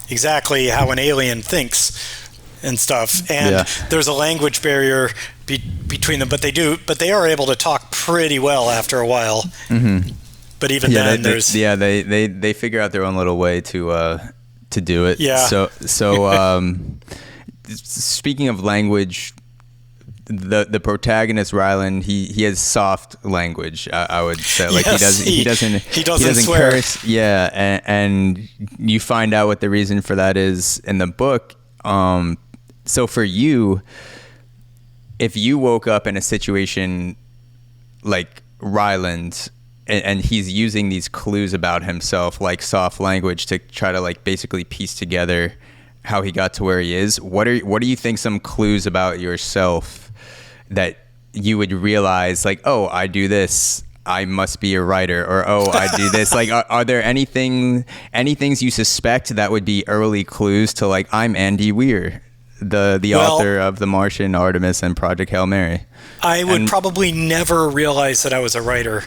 exactly how an alien thinks and stuff. And there's a language barrier between them, but they are able to talk pretty well after a while. Mm-hmm. But even then, they figure out their own little way to do it. Yeah. So speaking of language, the protagonist Ryland, he has soft language. I would say, like, yes, he doesn't swear. Curse. Yeah, and you find out what the reason for that is in the book. So for you, if you woke up in a situation like Ryland, and he's using these clues about himself, like soft language, to try to like basically piece together how he got to where he is. What do you think some clues about yourself that you would realize, like, oh, I do this, I must be a writer, or oh, I do this. Like, are there any things you suspect that would be early clues to, like, I'm Andy Weir, the author of The Martian, Artemis, and Project Hail Mary? I would probably never realize that I was a writer.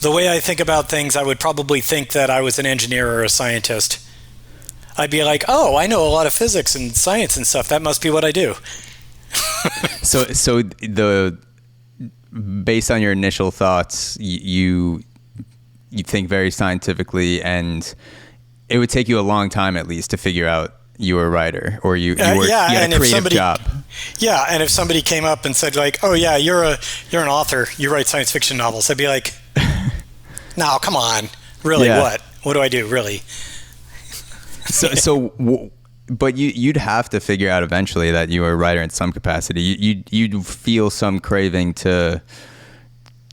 The way I think about things, I would probably think that I was an engineer or a scientist. I'd be like, oh, I know a lot of physics and science and stuff. That must be what I do. So based on your initial thoughts, you think very scientifically, and it would take you a long time at least to figure out you were a writer, or you had a creative job. Yeah, and if somebody came up and said, like, oh yeah, you're an author, you write science fiction novels, I'd be like, no, come on, really? Yeah. What do I do, really? But you'd have to figure out eventually that you were a writer in some capacity. You'd feel some craving to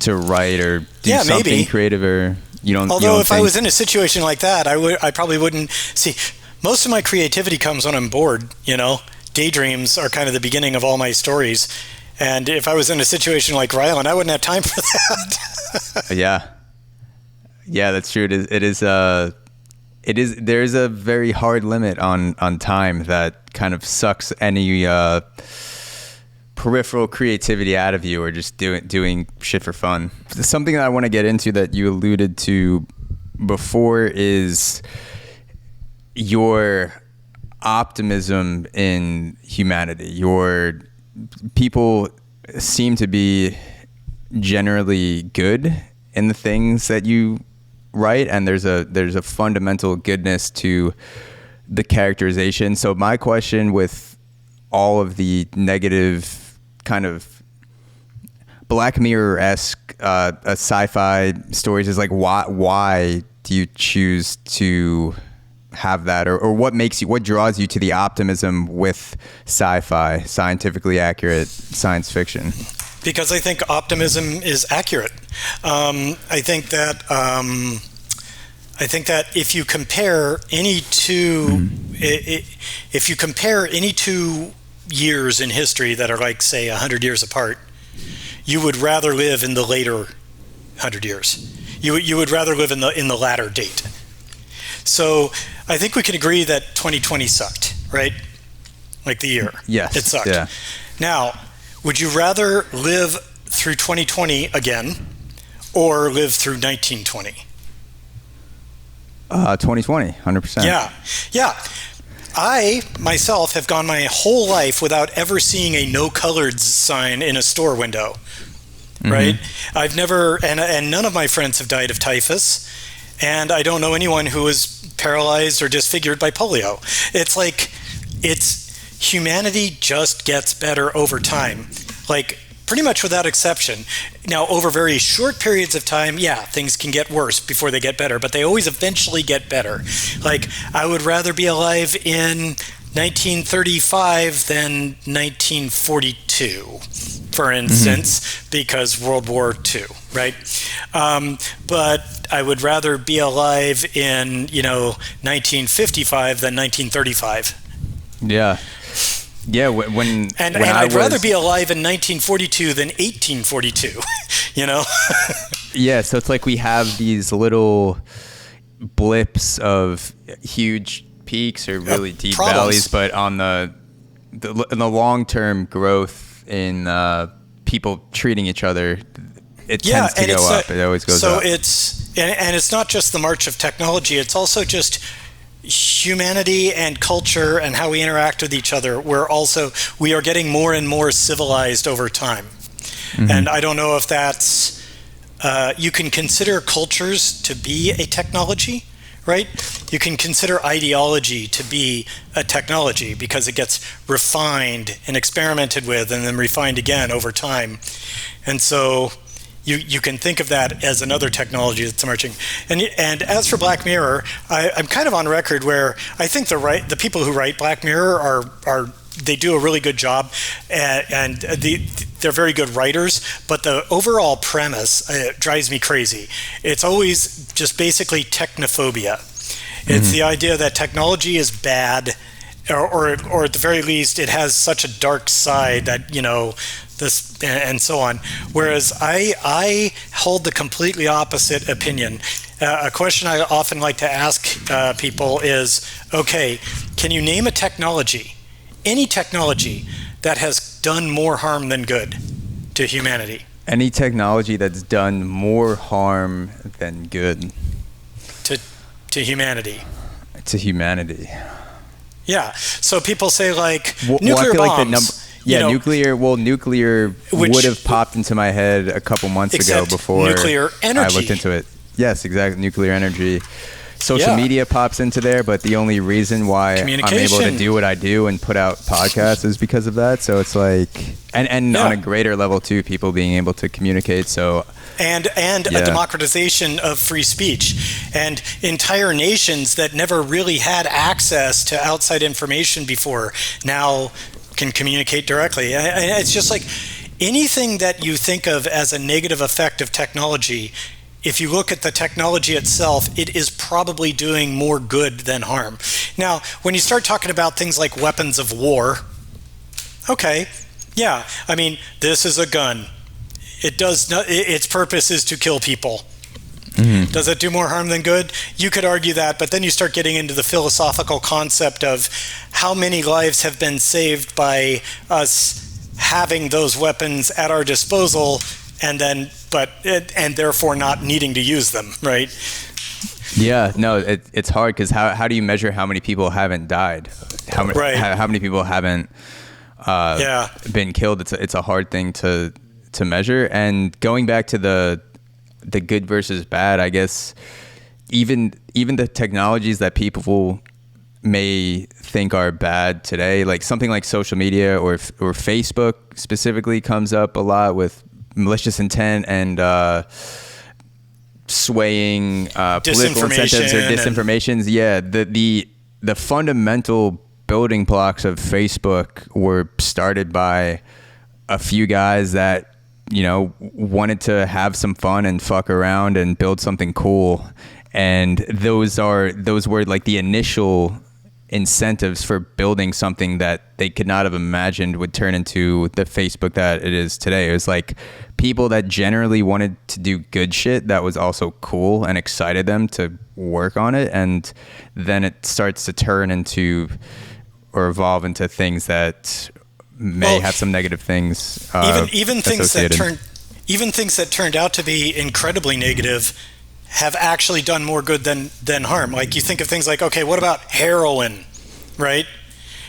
write or do something maybe creative, or you don't. Although if I was in a situation like that, I probably wouldn't see. Most of my creativity comes when I'm bored. Daydreams are kind of the beginning of all my stories. And if I was in a situation like Ryland, I wouldn't have time for that. Yeah, that's true. It is. There's a very hard limit on time that kind of sucks any peripheral creativity out of you, or just doing shit for fun. Something that I want to get into that you alluded to before is your optimism in humanity. Your people seem to be generally good in the things that you write, and there's a fundamental goodness to the characterization. So my question with all of the negative kind of Black Mirror-esque sci-fi stories is like, why do you choose to have that, or what draws you to the optimism with sci-fi, scientifically accurate science fiction? Because I think optimism is accurate. I think that if you compare any two, if you compare any 2 years in history that are, like, say 100 years apart, you would rather live in the later 100 years. You would rather live in the latter date. So I think we can agree that 2020 sucked, right? Like the year. Yes. It sucked. Yeah. Now, would you rather live through 2020 again, or live through 1920? 2020, 100%. Yeah. I myself have gone my whole life without ever seeing a no coloreds sign in a store window. Right? I've never, and none of my friends have died of typhus, and I don't know anyone who was paralyzed or disfigured by polio. It's like, humanity just gets better over time, like pretty much without exception. Now, over very short periods of time, yeah, things can get worse before they get better, but they always eventually get better. Like, I would rather be alive in 1935 than 1942, for instance, because World War II, right? But I would rather be alive in, 1955 than 1935. Yeah. Yeah, when I'd rather be alive in 1942 than 1842, Yeah, so it's like we have these little blips of huge peaks or really deep valleys, but on in the long-term growth in people treating each other, it tends to go up. It always goes up. So it's not just the march of technology, it's also just humanity and culture and how we interact with each other. We are getting more and more civilized over time. And I don't know if that's you can consider cultures to be a technology, right? You can consider ideology to be a technology because it gets refined and experimented with and then refined again over time. And so you can think of that as another technology that's emerging. And as for Black Mirror, I'm kind of on record where I think the people who write Black Mirror they do a really good job, and they're very good writers, but the overall premise drives me crazy. It's always just basically technophobia. It's the idea that technology is bad, or at the very least, it has such a dark side that, this and so on. Whereas I hold the completely opposite opinion. A question I often like to ask people is, okay, can you name a technology, any technology, that has done more harm than good to humanity? Any technology that's done more harm than good to humanity. To humanity. Yeah. So people say nuclear bombs. Nuclear would have popped into my head a couple months ago before nuclear energy. I looked into it. Yes, exactly. Nuclear energy. Social media pops into there, but the only reason why I'm able to do what I do and put out podcasts is because of that. So it's like, and on a greater level too, people being able to communicate. So and a democratization of free speech, and entire nations that never really had access to outside information before now can communicate directly. It's just like anything that you think of as a negative effect of technology, if you look at the technology itself, it is probably doing more good than harm. Now, when you start talking about things like weapons of war, okay, yeah, I mean, this is a gun. It does not, its purpose is to kill people. Does it do more harm than good? You could argue that, but then you start getting into the philosophical concept of how many lives have been saved by us having those weapons at our disposal, and therefore not needing to use them, right? Yeah, no, it's hard because how do you measure how many people haven't died? How many people haven't been killed? It's a hard thing to measure. And going back to the good versus bad, I guess even the technologies that people may think are bad today, like something like social media or Facebook specifically comes up a lot with malicious intent and swaying political incentives or disinformations. The fundamental building blocks of Facebook were started by a few guys that wanted to have some fun and fuck around and build something cool, and those were like the initial incentives for building something that they could not have imagined would turn into the Facebook that it is today. It was like people that generally wanted to do good shit that was also cool and excited them to work on it, and then it starts to turn into or evolve into things that may have some negative things. Even things that turned out to be incredibly negative have actually done more good than harm. Like you think of things like, okay, what about heroin? right?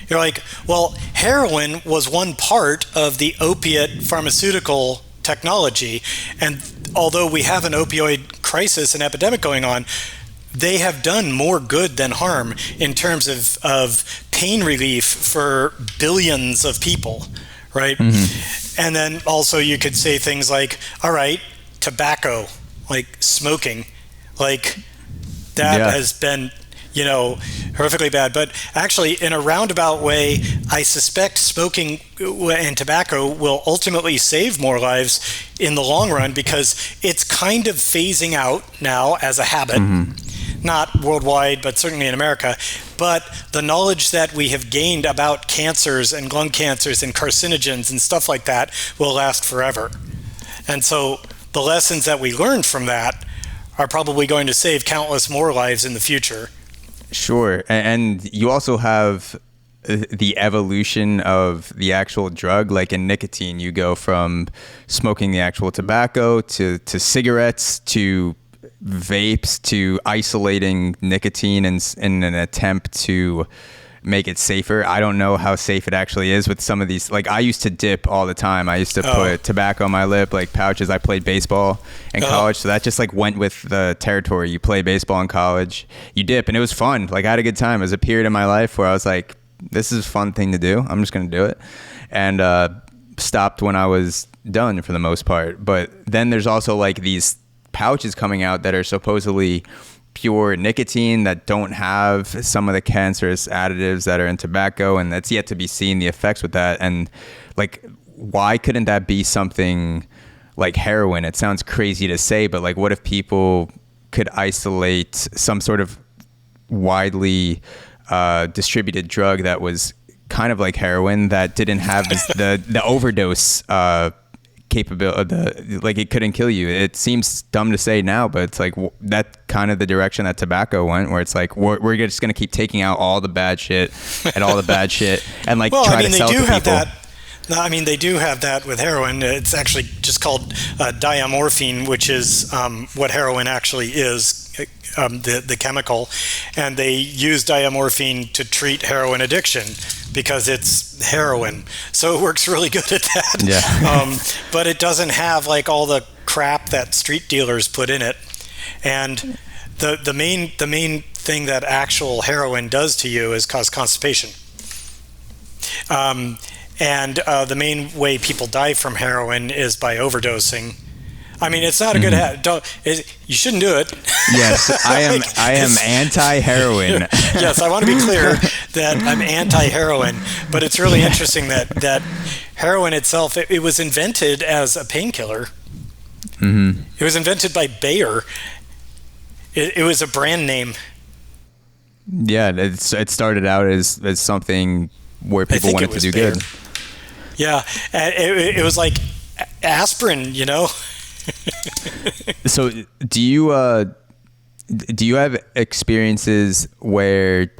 You're like, well, heroin was one part of the opiate pharmaceutical technology. And although we have an opioid crisis and epidemic going on, they have done more good than harm in terms of pain relief for billions of people, right? And then also you could say things like, all right, tobacco, like smoking, like that has been, horrifically bad. But actually, in a roundabout way, I suspect smoking and tobacco will ultimately save more lives in the long run, because it's kind of phasing out now as a habit. Not worldwide, but certainly in America. But the knowledge that we have gained about cancers and lung cancers and carcinogens and stuff like that will last forever. And so the lessons that we learned from that are probably going to save countless more lives in the future. Sure. And you also have the evolution of the actual drug. Like in nicotine, you go from smoking the actual tobacco to cigarettes to vapes to isolating nicotine in an attempt to make it safer. I don't know how safe it actually is with some of these. Like, I used to dip all the time. I used to put tobacco on my lip, like pouches. I played baseball in college, so that just like went with the territory. You play baseball in college, you dip, and it was fun. Like, I had a good time. It was a period in my life where I was like, this is a fun thing to do. I'm just going to do it. And stopped when I was done for the most part. But then there's also like these pouches coming out that are supposedly pure nicotine that don't have some of the cancerous additives that are in tobacco, and that's yet to be seen, the effects with that. And like, why couldn't that be something like heroin? It sounds crazy to say, but like, what if people could isolate some sort of widely distributed drug that was kind of like heroin, that didn't have the overdose capability, like it couldn't kill you? It seems dumb to say now, but it's like that kind of the direction that tobacco went, where it's like we're just going to keep taking out all the bad shit and all the bad shit and like try to sell to people. No, I mean, they do have that with heroin. It's actually just called diamorphine, which is what heroin actually is, the chemical. And they use diamorphine to treat heroin addiction because it's heroin. So it works really good at that. Yeah. But it doesn't have like all the crap that street dealers put in it. And the main thing that actual heroin does to you is cause constipation. And the main way people die from heroin is by overdosing. I mean, it's not a good you shouldn't do it. Yes, I am anti-heroin. Yes, I want to be clear that I'm anti-heroin, but it's really interesting that heroin itself, it was invented as a painkiller. It was invented by Bayer. It was a brand name. Yeah, it started out as something where people wanted to do Bayer. Good. Yeah, it was like aspirin, So do you have experiences where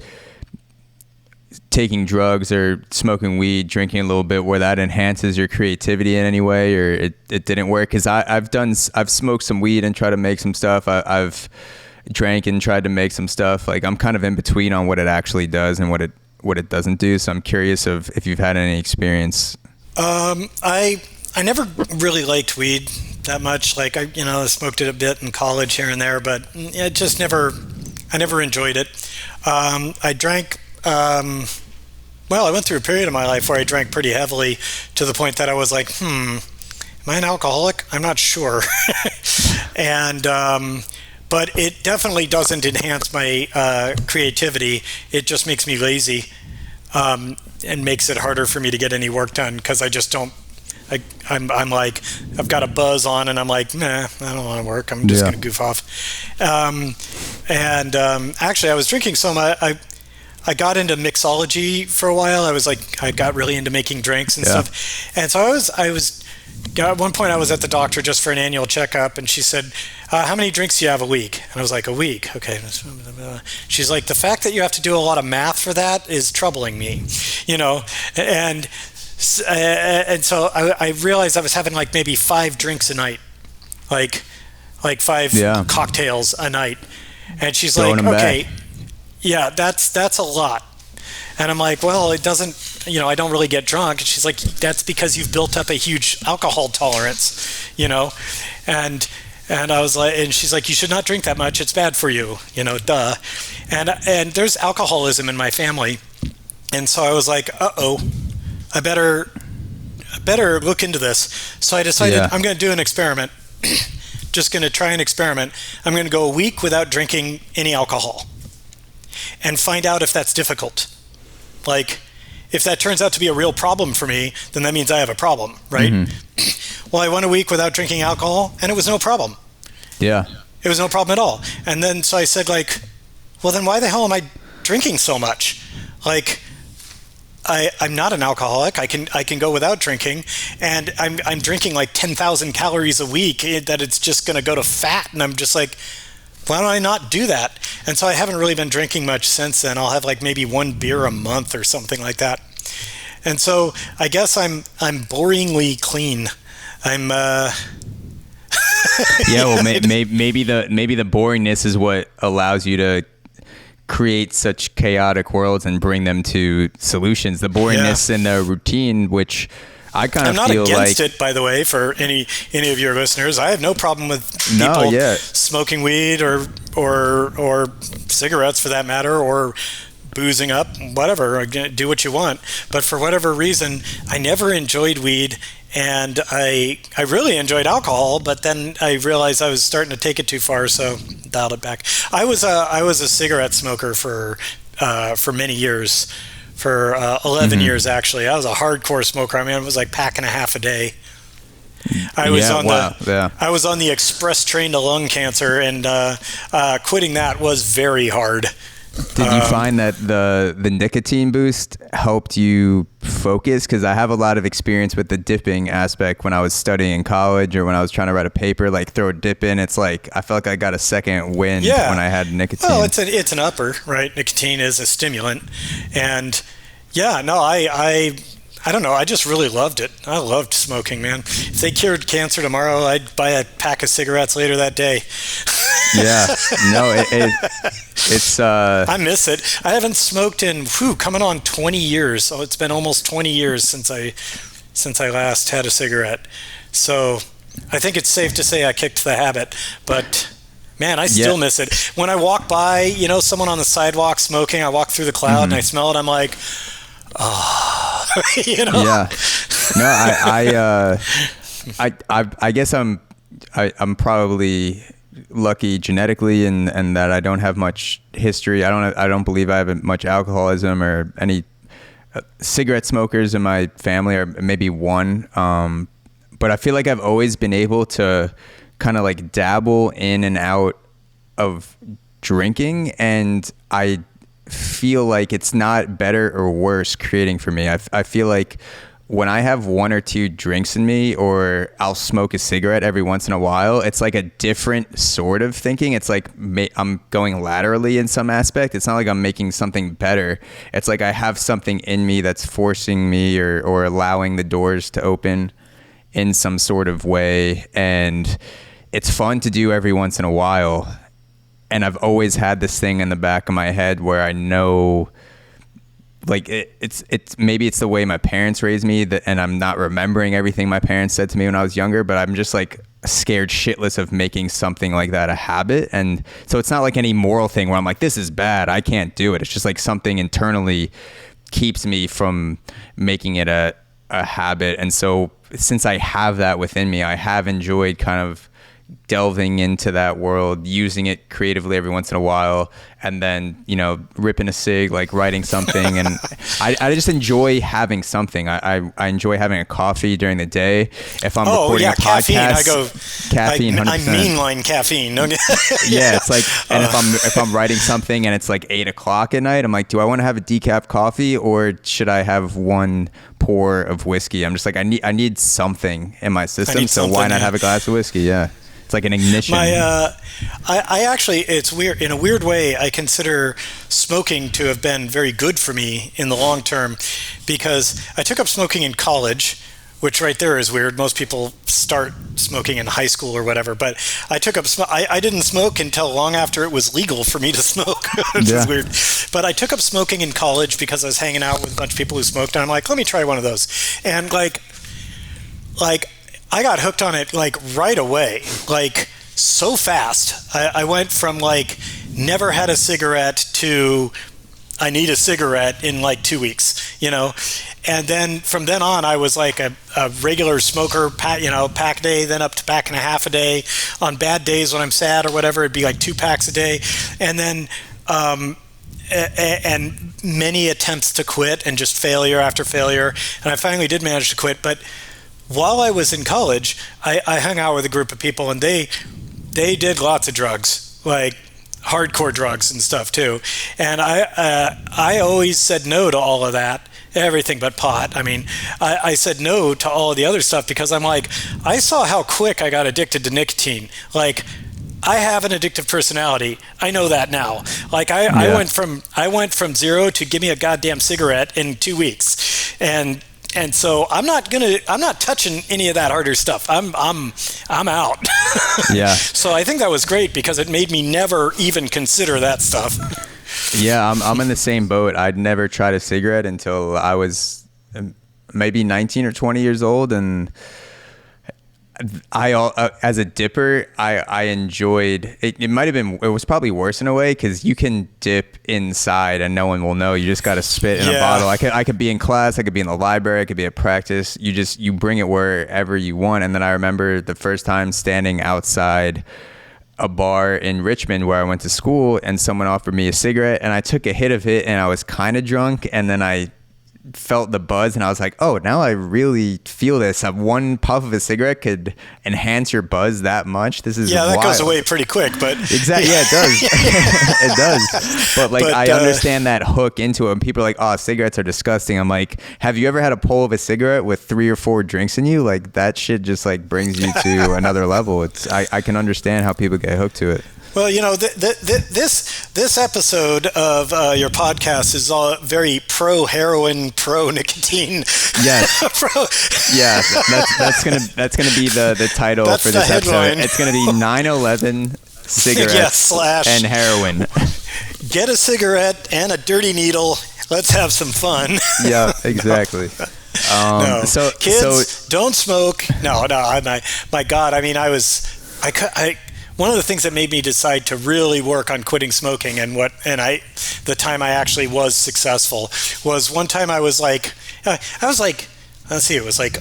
taking drugs or smoking weed, drinking a little bit, where that enhances your creativity in any way, or it didn't work? Because I've smoked some weed and tried to make some stuff. I've drank and tried to make some stuff. Like, I'm kind of in between on what it actually does and what it doesn't do. So I'm curious if you've had any experience. I never really liked weed that much. Like, I smoked it a bit in college here and there, but I never enjoyed it. I drank, I went through a period of my life where I drank pretty heavily, to the point that I was like, am I an alcoholic? I'm not sure. And, but it definitely doesn't enhance my creativity. It just makes me lazy, and makes it harder for me to get any work done, because I just don't. I'm like, I've got a buzz on, and I'm like, nah, I don't want to work. I'm just going to goof off. Actually, I was drinking some. I got into mixology for a while. I got really into making drinks and stuff. And so I was. At one point, I was at the doctor just for an annual checkup, and she said, how many drinks do you have a week? And I was like, a week? Okay. She's like, the fact that you have to do a lot of math for that is troubling me, and so I realized I was having like maybe 5 drinks a night, like 5 cocktails a night. And she's like, okay, yeah, that's a lot. And I'm like, well, it doesn't, I don't really get drunk. And she's like, that's because you've built up a huge alcohol tolerance, and I was like, and she's like, you should not drink that much. It's bad for you, duh. And there's alcoholism in my family. And so I was like, I better look into this. So I decided I'm going to do an experiment. Just going to try an experiment. I'm going to go a week without drinking any alcohol and find out if that's difficult. Like, if that turns out to be a real problem for me, then that means I have a problem, right? Mm-hmm. Well, I went a week without drinking alcohol, and it was no problem. Yeah. It was no problem at all. And then, so I said, like, well, then why the hell am I drinking so much? Like, I'm not an alcoholic. I can go without drinking, and I'm drinking like 10,000 calories a week. That it's just going to go to fat, and I'm just like, why don't I not do that? And so I haven't really been drinking much since then. I'll have like maybe one beer a month or something like that. And so I guess I'm boringly clean. I'm. Yeah, well, maybe the boringness is what allows you to create such chaotic worlds and bring them to solutions. The boringness and the routine, which I kind of feel like... I'm not against it, by the way, for any of your listeners. I have no problem with people smoking weed or cigarettes, for that matter, or boozing up, whatever. Do what you want. But for whatever reason, I never enjoyed weed, and I really enjoyed alcohol, but then I realized I was starting to take it too far, so dialed it back. I was a cigarette smoker for many years, for 11 years actually. I was a hardcore smoker. I mean, it was like pack and a half a day. I was on the express train to lung cancer, and quitting that was very hard. Did you find that the nicotine boost helped you focus? Because I have a lot of experience with the dipping aspect when I was studying in college or when I was trying to write a paper, like throw a dip in. It's like I felt like I got a second wind when I had nicotine. Well, it's an upper, right? Nicotine is a stimulant. And I don't know. I just really loved it. I loved smoking, man. If they cured cancer tomorrow, I'd buy a pack of cigarettes later that day. Yeah. No, it's... I miss it. I haven't smoked in, coming on 20 years. So it's been almost 20 years since I last had a cigarette. So I think it's safe to say I kicked the habit. But... man, I still miss it. When I walk by, someone on the sidewalk smoking, I walk through the cloud and I smell it, I'm like... oh, Yeah. No, I guess I'm probably lucky genetically and that I don't have much history. I don't believe I have much alcoholism or any cigarette smokers in my family, or maybe one. But I feel like I've always been able to kind of like dabble in and out of drinking, and I feel like it's not better or worse creating for me. I feel like when I have one or two drinks in me, or I'll smoke a cigarette every once in a while, it's like a different sort of thinking. It's like I'm going laterally in some aspect. It's not like I'm making something better. It's like I have something in me that's forcing me or allowing the doors to open in some sort of way. And it's fun to do every once in a while. And I've always had this thing in the back of my head where I know, like, it's maybe it's the way my parents raised me, and I'm not remembering everything my parents said to me when I was younger, but I'm just like scared shitless of making something like that a habit. And so it's not like any moral thing where I'm like, this is bad, I can't do it. It's just like something internally keeps me from making it a habit. And so since I have that within me, I have enjoyed kind of delving into that world, using it creatively every once in a while, and then, ripping a cig, like writing something. And I just enjoy having something. I enjoy having a coffee during the day. If I'm recording a podcast, caffeine, 100%. I mainline caffeine. Yeah, it's like, and if I'm writing something and it's like 8:00 at night, I'm like, do I want to have a decaf coffee or should I have one pour of whiskey? I'm just like, I need something in my system, so why not have a glass of whiskey? Yeah. It's like an ignition. I actually, it's weird. In a weird way, I consider smoking to have been very good for me in the long term, because I took up smoking in college which right there is weird. Most people start smoking in high school or whatever, but I took up I didn't smoke until long after it was legal for me to smoke, which is weird. But I took up smoking in college because I was hanging out with a bunch of people who smoked, and I'm like, let me try one of those. And like I got hooked on it like right away, like so fast. I went from like never had a cigarette to I need a cigarette in like 2 weeks, and then from then on I was like a regular smoker, pack a day, then up to pack and a half a day. On bad days when I'm sad or whatever, it'd be like 2 packs a day, and then and many attempts to quit and just failure after failure, and I finally did manage to quit. But while I was in college, I hung out with a group of people, and they did lots of drugs, like hardcore drugs and stuff too. And I always said no to all of that, everything but pot. I mean, I said no to all of the other stuff because I'm like, I saw how quick I got addicted to nicotine. Like, I have an addictive personality. I know that now. Like I went from zero to give me a goddamn cigarette in 2 weeks. And so I'm not touching any of that harder stuff. I'm out. Yeah. So I think that was great because it made me never even consider that stuff. Yeah, I'm in the same boat. I'd never tried a cigarette until I was maybe 19 or 20 years old, and as a dipper, I enjoyed it. It might have been, it was probably worse in a way because you can dip inside and no one will know. You just got to spit in a bottle. I could be in class, I could be in the library, I could be at practice. You bring it wherever you want. And then I remember the first time standing outside a bar in Richmond where I went to school, and someone offered me a cigarette, and I took a hit of it, and I was kind of drunk, and then I felt the buzz, and I was like, oh, now I really feel this. One puff of a cigarette could enhance your buzz that much. This is that wild. goes away pretty quick, but exactly, yeah, it does. It does. But I understand that hook into it. And people are like, oh, cigarettes are disgusting. I'm like, have you ever had a pull of a cigarette with 3 or 4 drinks in you? Like, that shit just like brings you to another level. I can understand how people get hooked to it. Well, this episode of your podcast is all very pro heroin, pro nicotine. Yes. Yeah, that's gonna be the title for this episode. It's gonna be 9/11 cigarettes and heroin. Get a cigarette and a dirty needle. Let's have some fun. Yeah, exactly. No, so kids, don't smoke. No, my God. I mean, one of the things that made me decide to really work on quitting smoking the time I actually was successful was one time it was like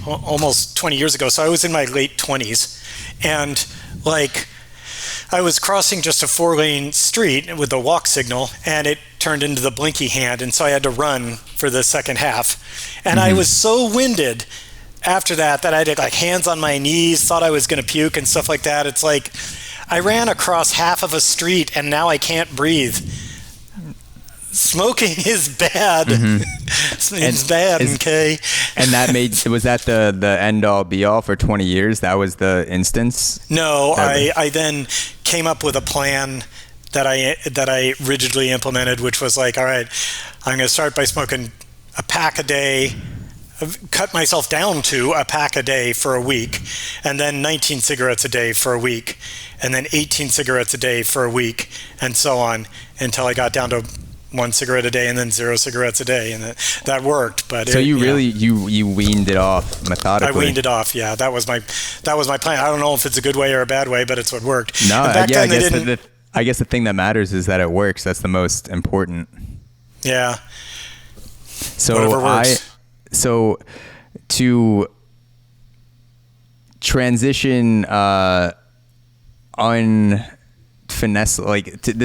almost 20 years ago. So I was in my late 20s, and like I was crossing just a 4-lane street with a walk signal, and it turned into the blinky hand, and so I had to run for the second half. And I was so winded after that I had like hands on my knees, thought I was going to puke and stuff like that. It's like I ran across half of a street and now I can't breathe. Smoking is bad. It's bad, okay? And was that the end all be all for 20 years? That was the instance? No, I then came up with a plan that I rigidly implemented, which was like, all right, I'm going to start by smoking a pack a day, cut myself down to a pack a day for a week, and then 19 cigarettes a day for a week, and then 18 cigarettes a day for a week, and so on, until I got down to 1 cigarette a day and then 0 cigarettes a day, and that worked. But so you weaned it off methodically. I weaned it off. Yeah, that was my plan. I don't know if it's a good way or a bad way, but it's what worked. No, I guess the thing that matters is that it works. That's the most important. Yeah. So whatever works. So to transition this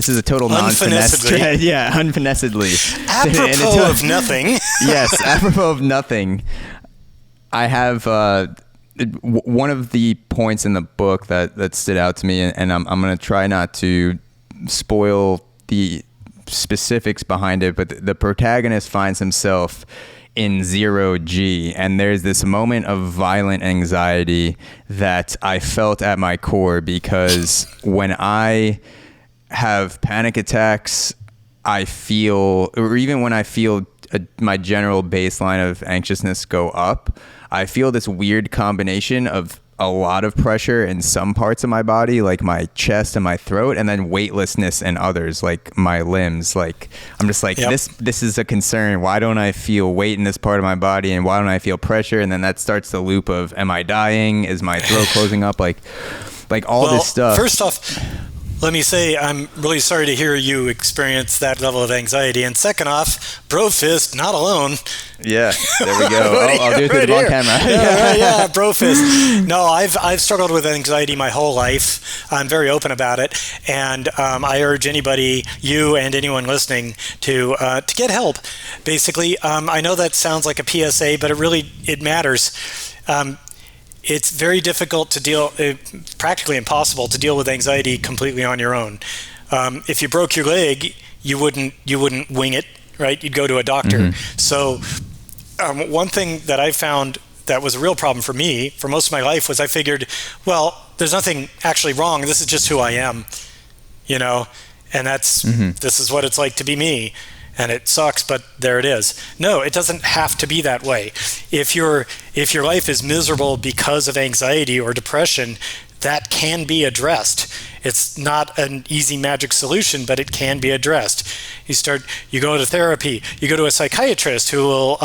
is a total non-finesse. Yeah, unfinessedly. Apropos of nothing. Yes, apropos of nothing. I have one of the points in the book that stood out to me, and I'm going to try not to spoil the specifics behind it, but the protagonist finds himself in 0G, and there's this moment of violent anxiety that I felt at my core, because when I have panic attacks, or even when I feel my general baseline of anxiousness go up, I feel this weird combination of a lot of pressure in some parts of my body, like my chest and my throat, and then weightlessness in others, like my limbs. Like I'm just like, this is a concern. Why don't I feel weight in this part of my body, and why don't I feel pressure? And then that starts the loop of, am I dying? Is my throat closing up? Like all this stuff. First off, let me say I'm really sorry to hear you experience that level of anxiety. And second off, bro fist, not alone. Yeah, there we go. I'll do it through the on camera. Yeah, bro fist. No, I've struggled with anxiety my whole life. I'm very open about it, and I urge anybody, you and anyone listening, to get help. Basically, I know that sounds like a PSA, but it matters. It's very difficult to deal, practically impossible to deal with anxiety completely on your own. If you broke your leg, you wouldn't wing it, right? You'd go to a doctor. Mm-hmm. So one thing that I found that was a real problem for me for most of my life was I figured, well, there's nothing actually wrong. This is just who I am, and this is what it's like to be me. And it sucks, but there it is. No, it doesn't have to be that way. If your life is miserable because of anxiety or depression, that can be addressed. It's not an easy magic solution, but it can be addressed. You go to therapy, you go to a psychiatrist who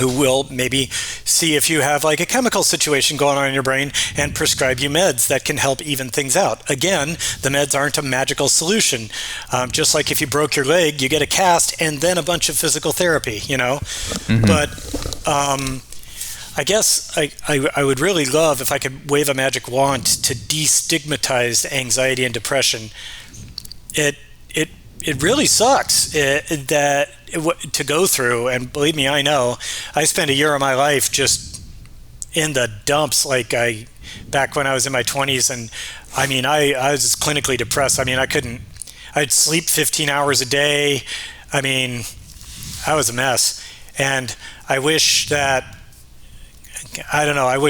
will maybe see if you have like a chemical situation going on in your brain and prescribe you meds that can help even things out. Again, the meds aren't a magical solution. Just like if you broke your leg, you get a cast and then a bunch of physical therapy, Mm-hmm. But I guess I would really love if I could wave a magic wand to destigmatize anxiety and depression. It really sucks to go through, and believe me, I know. I spent a year of my life just in the dumps, back when I was in my 20s, and I was clinically depressed. I'd sleep 15 hours a day. I was a mess, and I wish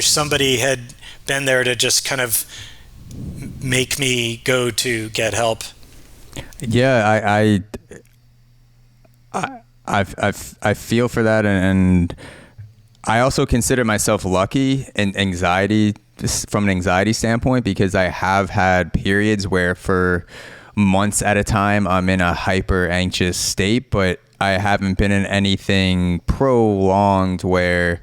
somebody had been there to just kind of make me go to get help. Yeah, I feel for that, and I also consider myself lucky in anxiety, just from an anxiety standpoint, because I have had periods where for months at a time I'm in a hyper anxious state, but I haven't been in anything prolonged where,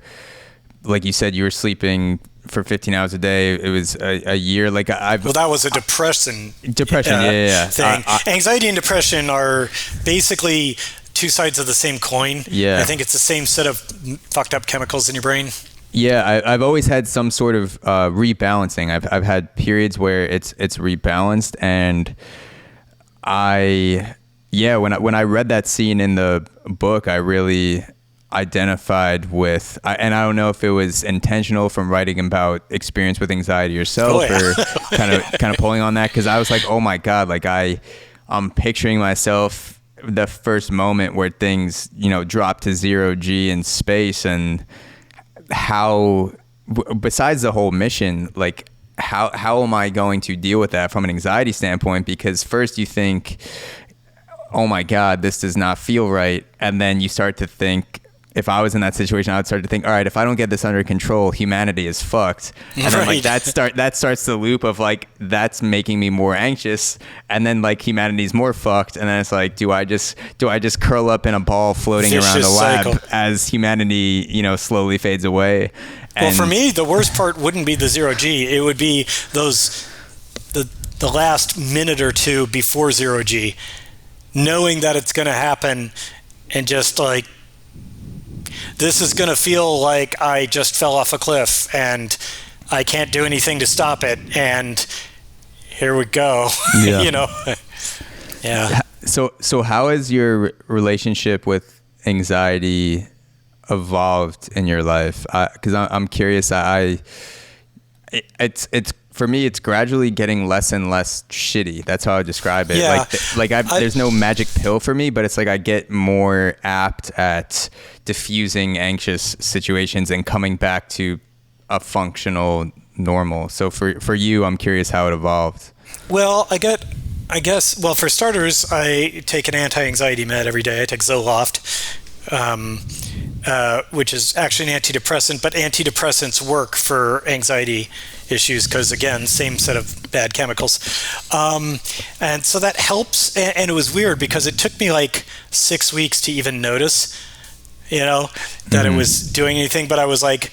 like you said, you were sleeping for 15 hours a day. It was a year. Well, that was a depression thing. Anxiety and depression are basically two sides of the same coin. Yeah. I think it's the same set of fucked up chemicals in your brain. Yeah, I've always had some sort of rebalancing. I've had periods where it's rebalanced, and when I read that scene in the book, I really identified with, and I don't know if it was intentional from writing about experience with anxiety yourself, or kind of pulling on that, because I was like, oh my God, I'm picturing myself the first moment where things drop to 0G in space, and how, besides the whole mission, how am I going to deal with that from an anxiety standpoint? Because first you think, oh my God, this does not feel right, and then you start to think, if I was in that situation, I would start to think, all right, if I don't get this under control, humanity is fucked. And then that starts the loop of that's making me more anxious, and then humanity's more fucked. And then it's do I just curl up in a ball floating around the lab cycle as humanity, slowly fades away? Well, for me, the worst part wouldn't be the 0G. It would be the last minute or two before 0G, knowing that it's going to happen, and just this is going to feel like I just fell off a cliff and I can't do anything to stop it. And here we go. Yeah. Yeah. So how has your relationship with anxiety evolved in your life? Because I'm curious. It's for me, it's gradually getting less and less shitty. That's how I describe it. Yeah. There's no magic pill for me, but it's I get more apt at diffusing anxious situations and coming back to a functional normal. So for you, I'm curious how it evolved. Well, I guess, for starters, I take an anti-anxiety med every day. I take Zoloft. which is actually an antidepressant, but antidepressants work for anxiety issues because, again, same set of bad chemicals. And so that helps. And it was weird because it took me like 6 weeks to even notice, that it was doing anything. But I was like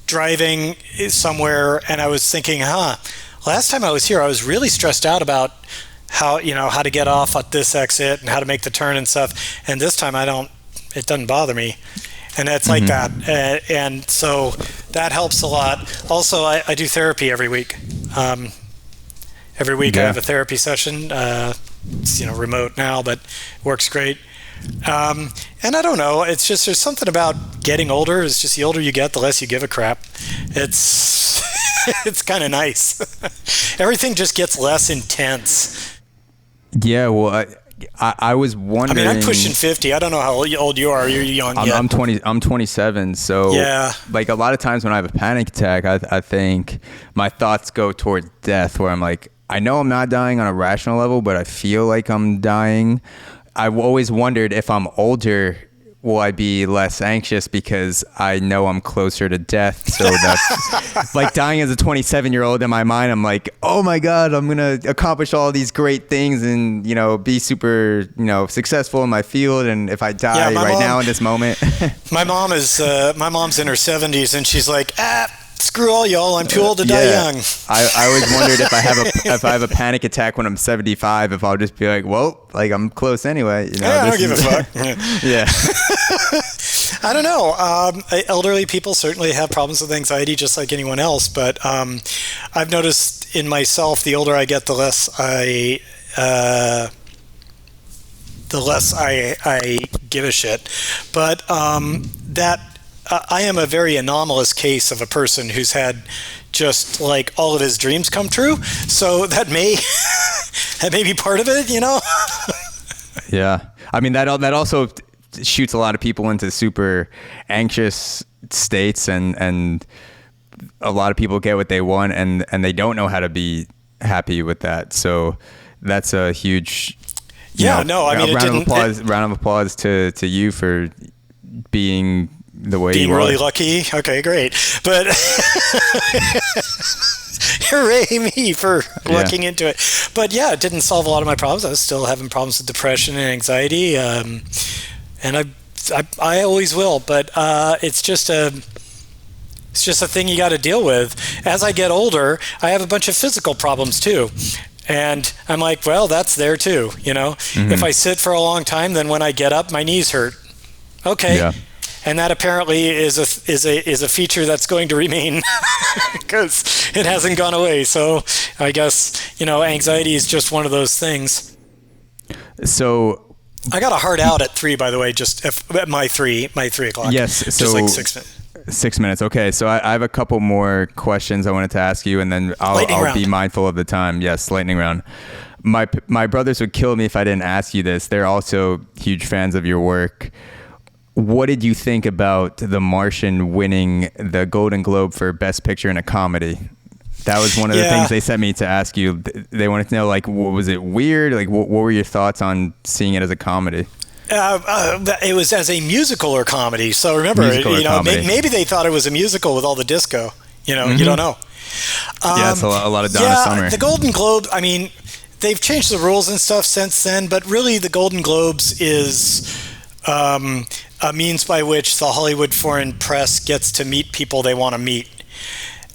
driving somewhere and I was thinking, last time I was here, I was really stressed out about how to get off at this exit and how to make the turn and stuff. And this time it doesn't bother me. And it's like that. And so that helps a lot. Also, I do therapy every week. Every week I have a therapy session. It's remote now, but works great. And I don't know. It's just there's something about getting older. It's just the older you get, the less you give a crap. It's it's kind of nice. Everything just gets less intense. Yeah. Well, I was wondering. I mean, I'm pushing 50. I don't know how old you are. You're young yet. I'm 20. I'm 27. So yeah, like a lot of times when I have a panic attack, I think my thoughts go toward death. Where I'm like, I know I'm not dying on a rational level, but I feel like I'm dying. I've always wondered if I'm older, will I be less anxious because I know I'm closer to death? So that's like dying as a 27-year-old in my mind. I'm like, oh my God, I'm going to accomplish all these great things and, be super, successful in my field. And if I die now in this moment. my mom's in her 70s and she's like, screw all y'all. I'm too old to die young. I always wondered if I have a panic attack when I'm 75, if I'll just be like, well, like I'm close anyway. I don't give a fuck. Yeah. I don't know. Elderly people certainly have problems with anxiety just like anyone else. But I've noticed in myself, the older I get, the less I give a shit. But I am a very anomalous case of a person who's had just like all of his dreams come true. So that may be part of it, Yeah. I mean, that also shoots a lot of people into super anxious states and a lot of people get what they want and they don't know how to be happy with that. So that's a huge round of applause to you for being the way being you really are. Lucky. Okay, great. But hooray me for looking into it. But yeah, it didn't solve a lot of my problems. I was still having problems with depression and anxiety, and I always will. But it's just a thing you got to deal with. As I get older, I have a bunch of physical problems too. And I'm like, well, that's there too. If I sit for a long time, then when I get up, my knees hurt. Okay. Yeah. And that apparently is a feature that's going to remain because it hasn't gone away. So I guess, anxiety is just one of those things. So I got a hard out at 3, by the way, just at my 3 o'clock. Yes. Just so like 6 minutes. 6 minutes. Okay. So I have a couple more questions I wanted to ask you and then I'll be mindful of the time. Yes. Lightning round. My brothers would kill me if I didn't ask you this. They're also huge fans of your work. What did you think about The Martian winning the Golden Globe for Best Picture in a Comedy? That was one of the things they sent me to ask you. They wanted to know, like, was it weird? Like, what were your thoughts on seeing it as a comedy? It was as a musical or comedy. So remember, maybe they thought it was a musical with all the disco. You don't know. It's a lot of Donna Summer. The Golden Globe, I mean, they've changed the rules and stuff since then, but really the Golden Globes is a means by which the Hollywood foreign press gets to meet people they want to meet.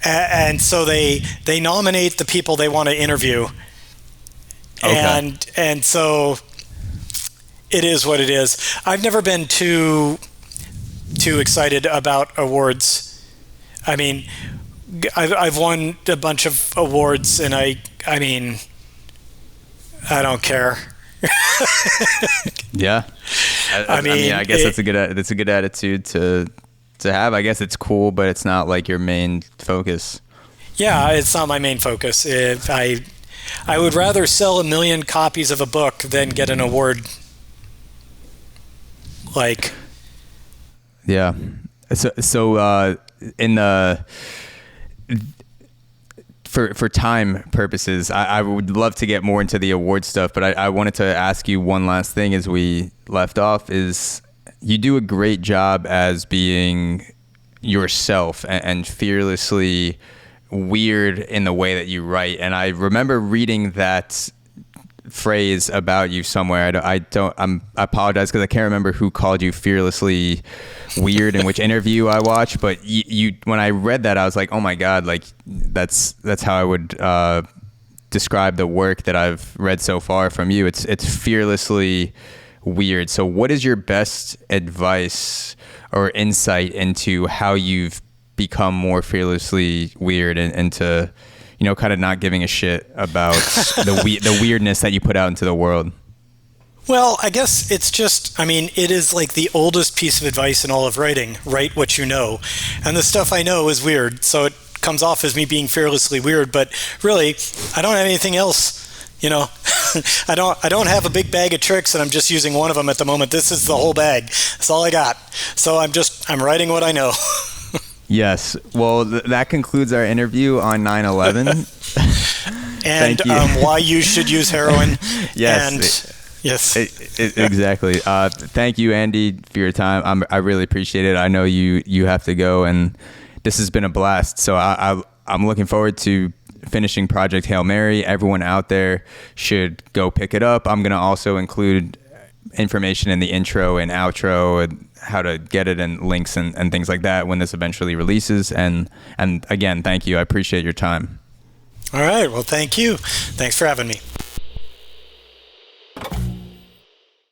And so they nominate the people they want to interview. Okay. And so it is what it is. I've never been too excited about awards. I mean, I've won a bunch of awards and I mean, I don't care. Yeah. I mean, I guess that's a good attitude to have. I guess it's cool, but it's not like your main focus. Yeah, it's not my main focus. I would rather sell 1 million copies of a book than get an award. Like, yeah. So in the for time purposes, I would love to get more into the award stuff, but I wanted to ask you one last thing as we left off is, you do a great job as being yourself and fearlessly weird in the way that you write. And I remember reading that phrase about you somewhere. I apologize because I can't remember who called you fearlessly weird in which interview I watched, but you when I read that, I was like, oh my God, like that's how I would describe the work that I've read so far from you. It's fearlessly weird. So what is your best advice or insight into how you've become more fearlessly weird and into, you know, kind of not giving a shit about the weirdness that you put out into the world? Well, I guess it's just, I mean, it is like the oldest piece of advice in all of writing. Write what you know. And the stuff I know is weird. So it comes off as me being fearlessly weird, but really, I don't have anything else. You know, I don't have a big bag of tricks, and I'm just using one of them at the moment. This is the whole bag. That's all I got. So I'm writing what I know. Yes. Well, that concludes our interview on 9/11. And why you should use heroin. Yes. And yes. Exactly. Thank you, Andy, for your time. I really appreciate it. I know you have to go, and this has been a blast. So I'm looking forward to finishing Project Hail Mary. Everyone out there should go pick it up. I'm going to also include information in the intro and outro and how to get it and links and things like that when this eventually releases. And again, thank you. I appreciate your time. All right. Well, thank you. Thanks for having me.